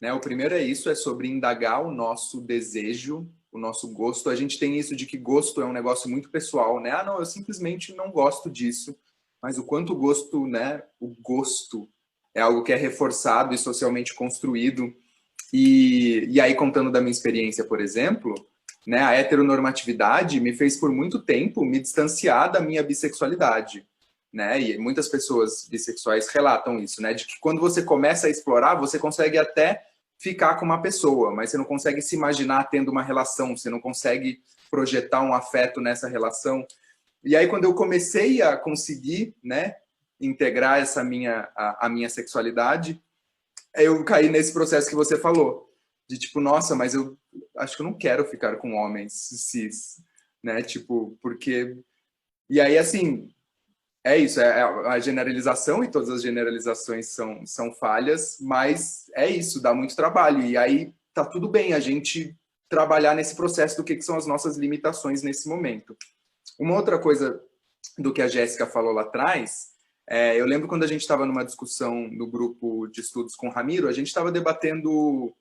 Né? O primeiro é isso, é sobre indagar o nosso desejo, o nosso gosto. A gente tem isso de que gosto é um negócio muito pessoal, né? Ah, não, eu simplesmente não gosto disso. Mas o quanto o gosto, né? O gosto é algo que é reforçado e socialmente construído. E aí, contando da minha experiência, por exemplo, né, a heteronormatividade me fez por muito tempo me distanciar da minha bissexualidade, né? E muitas pessoas bissexuais relatam isso, né? De que quando você começa a explorar, você consegue até ficar com uma pessoa, mas você não consegue se imaginar tendo uma relação, você não consegue projetar um afeto nessa relação. E aí, quando eu comecei a conseguir, né, integrar a minha sexualidade, eu caí nesse processo que você falou, de tipo, nossa, mas eu acho que eu não quero ficar com homens cis, né? Tipo, porque. E aí, assim, é isso, é a generalização, e todas as generalizações são falhas, mas é isso, dá muito trabalho. E aí tá tudo bem a gente trabalhar nesse processo do que são as nossas limitações nesse momento. Uma outra coisa do que a Jéssica falou lá atrás, eu lembro quando a gente estava numa discussão no grupo de estudos com o Ramiro, a gente estava debatendo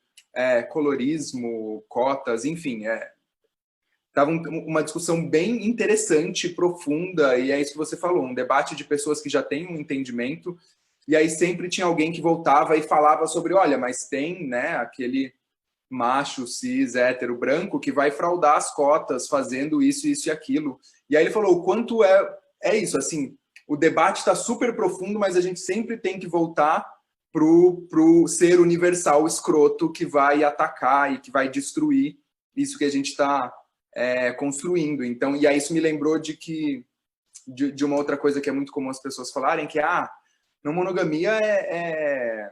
colorismo, cotas, enfim, estava uma discussão bem interessante, profunda, e é isso que você falou, um debate de pessoas que já têm um entendimento, e aí sempre tinha alguém que voltava e falava sobre, olha, mas tem, né, aquele macho, cis, hétero, branco, que vai fraudar as cotas, fazendo isso, isso e aquilo. E aí ele falou, o quanto é isso, assim, o debate está super profundo, mas a gente sempre tem que voltar pro ser universal escroto que vai atacar e que vai destruir isso que a gente está construindo. Então, e aí isso me lembrou de uma outra coisa que é muito comum as pessoas falarem, que não monogamia é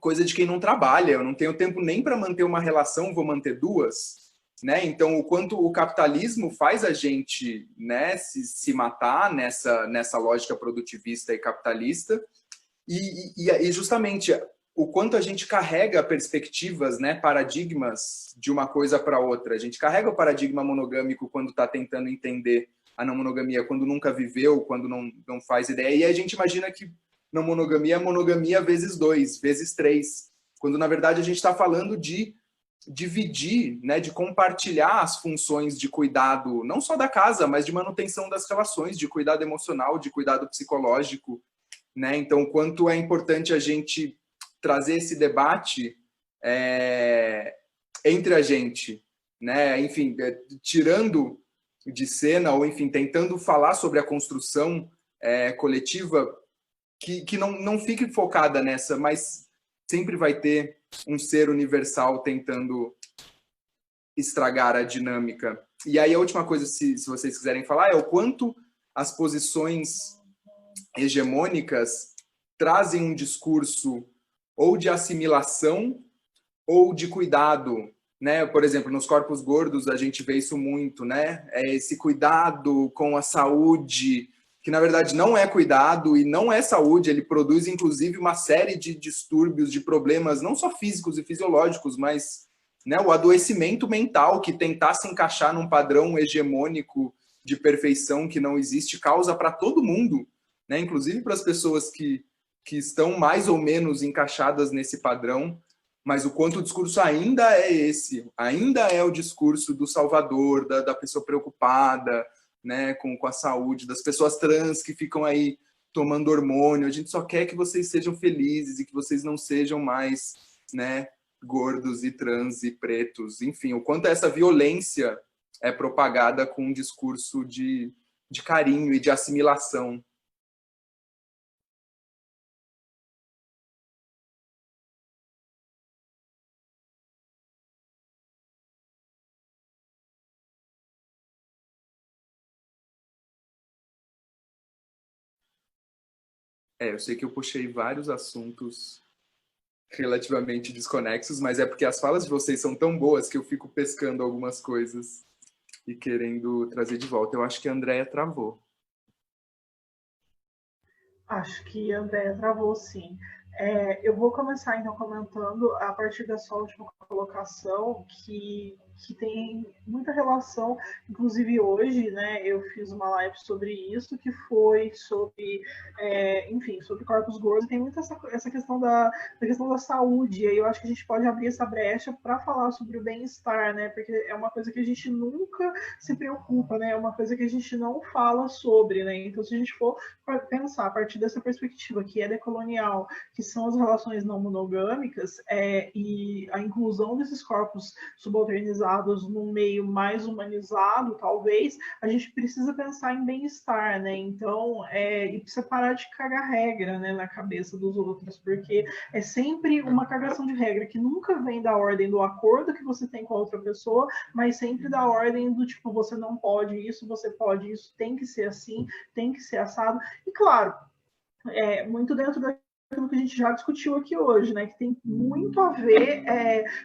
coisa de quem não trabalha, eu não tenho tempo nem para manter uma relação, vou manter 2, né? Então, o quanto o capitalismo faz a gente, né, se matar nessa lógica produtivista e capitalista, e justamente o quanto a gente carrega perspectivas, né, paradigmas de uma coisa para outra. A gente carrega o paradigma monogâmico quando está tentando entender a não monogamia, quando nunca viveu, quando não faz ideia. E a gente imagina que não monogamia é monogamia vezes 2, vezes 3. Quando, na verdade, a gente está falando de dividir, né, de compartilhar as funções de cuidado, não só da casa, mas de manutenção das relações, de cuidado emocional, de cuidado psicológico, né? Então, o quanto é importante a gente trazer esse debate entre a gente, né? Enfim, tirando de cena, ou enfim, tentando falar sobre a construção coletiva, que não fique focada nessa, mas sempre vai ter um ser universal tentando estragar a dinâmica. E aí a última coisa, se vocês quiserem falar, é o quanto as posições hegemônicas trazem um discurso ou de assimilação ou de cuidado, né? Por exemplo, nos corpos gordos a gente vê isso muito, né? Esse cuidado com a saúde, que na verdade não é cuidado e não é saúde, ele produz inclusive uma série de distúrbios, de problemas, não só físicos e fisiológicos, mas, né, o adoecimento mental, que tentar se encaixar num padrão hegemônico de perfeição que não existe, causa para todo mundo, né? Inclusive para as pessoas que estão mais ou menos encaixadas nesse padrão, mas o quanto o discurso ainda é esse, ainda é o discurso do salvador, da pessoa preocupada, né, com a saúde, das pessoas trans que ficam aí tomando hormônio. A gente só quer que vocês sejam felizes e que vocês não sejam mais, né, gordos e trans e pretos. Enfim, o quanto essa violência é propagada com um discurso de carinho e de assimilação. Eu sei que eu puxei vários assuntos relativamente desconexos, mas é porque as falas de vocês são tão boas que eu fico pescando algumas coisas e querendo trazer de volta. Eu acho que a Andrea travou. Acho que a Andrea travou, sim. Eu vou começar, então, comentando a partir da sua última colocação, que tem muita relação, inclusive hoje, né, eu fiz uma live sobre isso, que foi sobre, enfim, sobre corpos gordos, tem muito essa questão da questão da saúde, e aí eu acho que a gente pode abrir essa brecha para falar sobre o bem-estar, né, porque é uma coisa que a gente nunca se preocupa, né, é uma coisa que a gente não fala sobre, né, então se a gente for pensar a partir dessa perspectiva que é decolonial, que são as relações não monogâmicas, e a inclusão desses corpos subalternizados num meio mais humanizado, talvez, a gente precisa pensar em bem-estar, né? Então, e precisa parar de cagar regra, né, na cabeça dos outros, porque é sempre uma cagação de regra que nunca vem da ordem do acordo que você tem com a outra pessoa, mas sempre da ordem do tipo, você não pode isso, você pode isso, tem que ser assim, tem que ser assado. E claro, muito dentro daquilo que a gente já discutiu aqui hoje, né, que tem muito a ver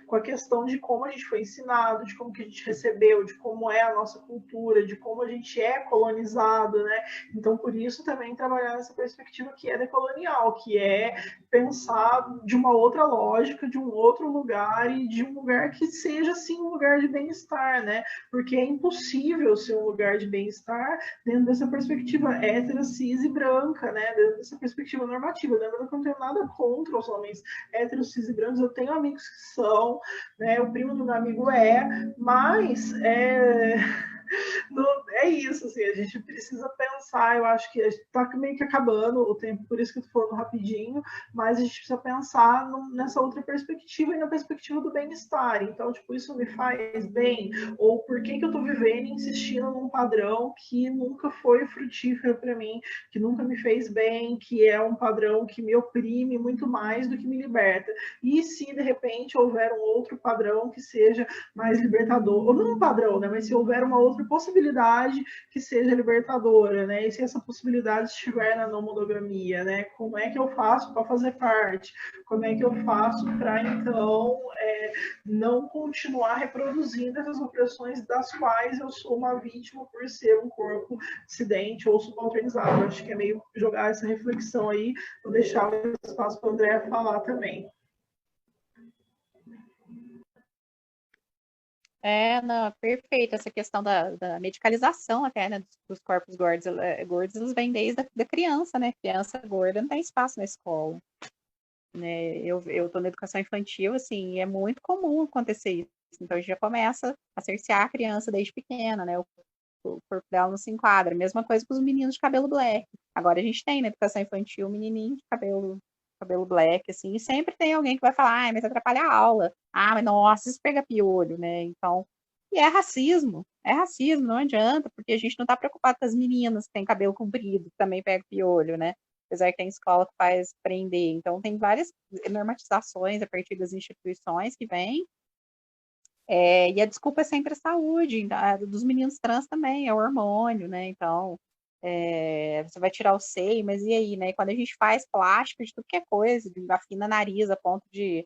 com a questão de como a gente foi ensinado, de como que a gente recebeu, de como é a nossa cultura, de como a gente é colonizado, né? Então, por isso também trabalhar nessa perspectiva que é decolonial, que é pensar de uma outra lógica, de um outro lugar e de um lugar que seja sim um lugar de bem-estar, né? Porque é impossível ser um lugar de bem-estar dentro dessa perspectiva hétero, cis e branca, né? Dentro dessa perspectiva normativa. Lembrando que eu não tenho nada contra os homens héteros, cis e brancos, eu tenho amigos que são, né? O primo do meu amigo mas é isso, assim, a gente precisa pensar, eu acho que está meio que acabando o tempo, por isso que eu estou falando rapidinho, mas a gente precisa pensar nessa outra perspectiva e na perspectiva do bem-estar. Então, tipo, isso me faz bem? Ou por que eu estou vivendo e insistindo num padrão que nunca foi frutífero para mim, que nunca me fez bem, que é um padrão que me oprime muito mais do que me liberta? E se, de repente, houver um outro padrão que seja mais libertador, ou não um padrão, né, mas se houver uma outra possibilidade que seja libertadora, né? E se essa possibilidade estiver na não monogamia, né? Como é que eu faço para fazer parte? Como é que eu faço para então não continuar reproduzindo essas opressões das quais eu sou uma vítima por ser um corpo dissidente ou subalternizado? Eu acho que é meio jogar essa reflexão aí, vou deixar o espaço para o André falar também. Não, perfeito. Essa questão da medicalização até, né, dos corpos gordos, eles vêm desde da criança, né? Criança gorda não tem espaço na escola. né? Eu estou na educação infantil, assim, e é muito comum acontecer isso. Então, a gente já começa a cercear a criança desde pequena, né? O corpo dela não se enquadra. Mesma coisa com os meninos de cabelo black. Agora a gente tem na educação infantil um menininho de cabelo black, assim, e sempre tem alguém que vai falar, mas atrapalha a aula. Ah, mas nossa, isso pega piolho, né? Então, e é racismo, não adianta, porque a gente não está preocupado com as meninas que têm cabelo comprido, que também pega piolho, né? Apesar que tem escola que faz prender. Então, tem várias normatizações a partir das instituições que vêm. E a desculpa é sempre a saúde, dos meninos trans também, é o hormônio, né? Então, você vai tirar o seio, mas e aí, né? Quando a gente faz plástico de tudo que é coisa, afina nariz a ponto de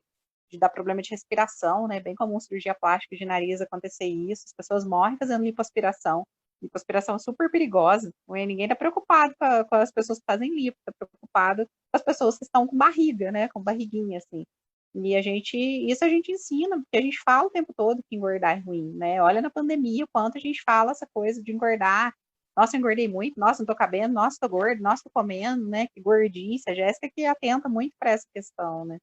dar problema de respiração, né? Bem comum cirurgia plástica de nariz acontecer isso, as pessoas morrem fazendo lipoaspiração. Lipoaspiração é super perigosa, ninguém está preocupado com as pessoas que fazem lipo, está preocupado com as pessoas que estão com barriga, né? Com barriguinha, assim. E isso a gente ensina, porque a gente fala o tempo todo que engordar é ruim, né? Olha na pandemia o quanto a gente fala essa coisa de engordar. Nossa, engordei muito, nossa, não tô cabendo, nossa, tô gordo, nossa, tô comendo, né? Que gordice. A Jéssica que atenta muito para essa questão, né?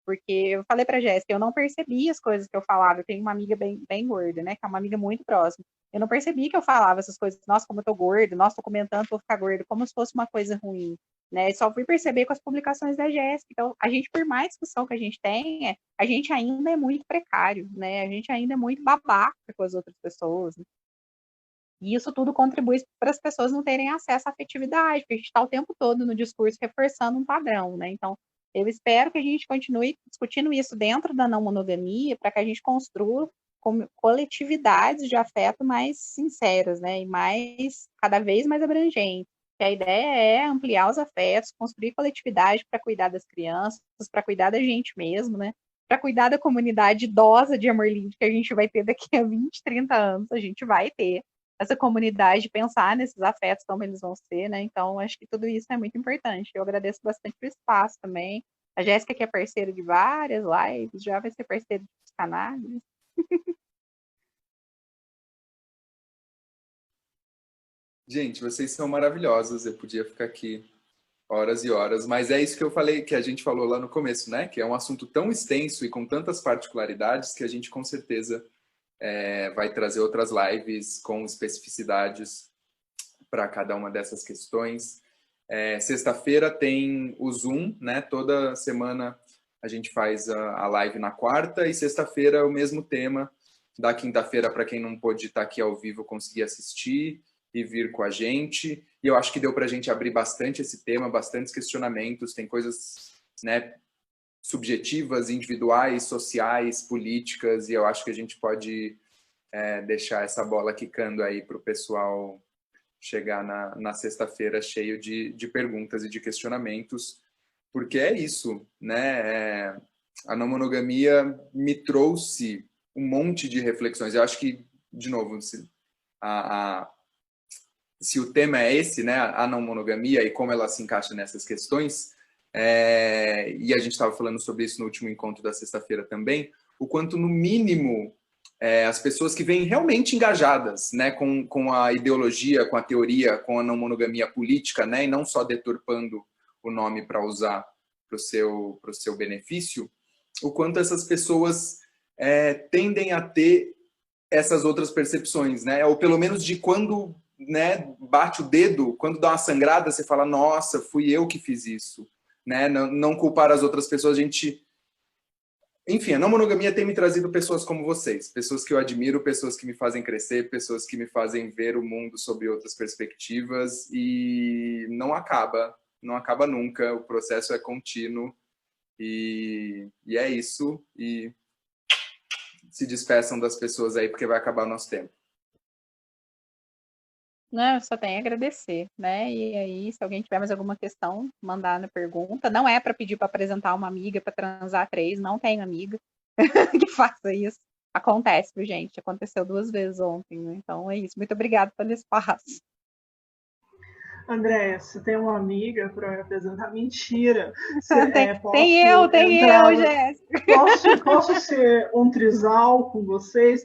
Porque eu falei pra Jéssica, eu não percebi as coisas que eu falava. Eu tenho uma amiga bem gorda, né? Que é uma amiga muito próxima. Eu não percebi que eu falava essas coisas. Nossa, como eu tô gorda, nossa, tô comentando, vou ficar gorda, como se fosse uma coisa ruim, né? Só fui perceber com as publicações da Jéssica. Então, a gente, por mais discussão que a gente tem, a gente ainda é muito precário, né? A gente ainda é muito babaca com as outras pessoas. Né? E isso tudo contribui para as pessoas não terem acesso à afetividade, porque a gente está o tempo todo no discurso reforçando um padrão, né? Então, eu espero que a gente continue discutindo isso dentro da não monogamia, para que a gente construa coletividades de afeto mais sinceras, né? E cada vez mais abrangentes. Que a ideia é ampliar os afetos, construir coletividade para cuidar das crianças, para cuidar da gente mesmo, né? Para cuidar da comunidade idosa de amor livre que a gente vai ter daqui a 20, 30 anos, a gente vai ter essa comunidade, pensar nesses afetos, como eles vão ser, né? Então, acho que tudo isso é muito importante. Eu agradeço bastante o espaço também. A Jéssica, que é parceira de várias lives, já vai ser parceira dos canais. Gente, vocês são maravilhosos. Eu podia ficar aqui horas e horas, mas é isso que eu falei, que a gente falou lá no começo, né? Que é um assunto tão extenso e com tantas particularidades que a gente com certeza vai trazer outras lives com especificidades para cada uma dessas questões. Sexta-feira tem o Zoom, né? Toda semana a gente faz a live na quarta e sexta-feira o mesmo tema. Da quinta-feira, para quem não pôde estar aqui ao vivo, conseguir assistir e vir com a gente. E eu acho que deu para a gente abrir bastante esse tema, bastantes questionamentos, tem coisas, né, subjetivas, individuais, sociais, políticas, e eu acho que a gente pode deixar essa bola quicando aí para o pessoal chegar na sexta-feira cheio de perguntas e de questionamentos, porque é isso, né? A não monogamia me trouxe um monte de reflexões. Eu acho que, de novo, se o tema é esse, né, a não monogamia e como ela se encaixa nessas questões, e a gente estava falando sobre isso no último encontro da sexta-feira também, o quanto, no mínimo, as pessoas que vêm realmente engajadas, né, com a ideologia, com a teoria, com a não monogamia política, né, e não só deturpando o nome para usar para o seu benefício, o quanto essas pessoas tendem a ter essas outras percepções, né, ou pelo menos de quando, né, bate o dedo, quando dá uma sangrada, você fala, nossa, fui eu que fiz isso, né, não culpar as outras pessoas, a gente... Enfim, a não monogamia tem me trazido pessoas como vocês, pessoas que eu admiro, pessoas que me fazem crescer, pessoas que me fazem ver o mundo sob outras perspectivas e não acaba nunca, o processo é contínuo e é isso. E se despeçam das pessoas aí porque vai acabar o nosso tempo. Não, eu só tenho a agradecer, né? E aí, se alguém tiver mais alguma questão, mandar na pergunta. Não é para pedir para apresentar uma amiga para transar 3, não tenho amiga que faça isso. Acontece, viu, gente? Aconteceu 2 vezes ontem, né? Então é isso. Muito obrigada pelo espaço. Andréia, você tem uma amiga para me apresentar? Mentira. Tem eu, Jéssica. Posso ser um trisal com vocês?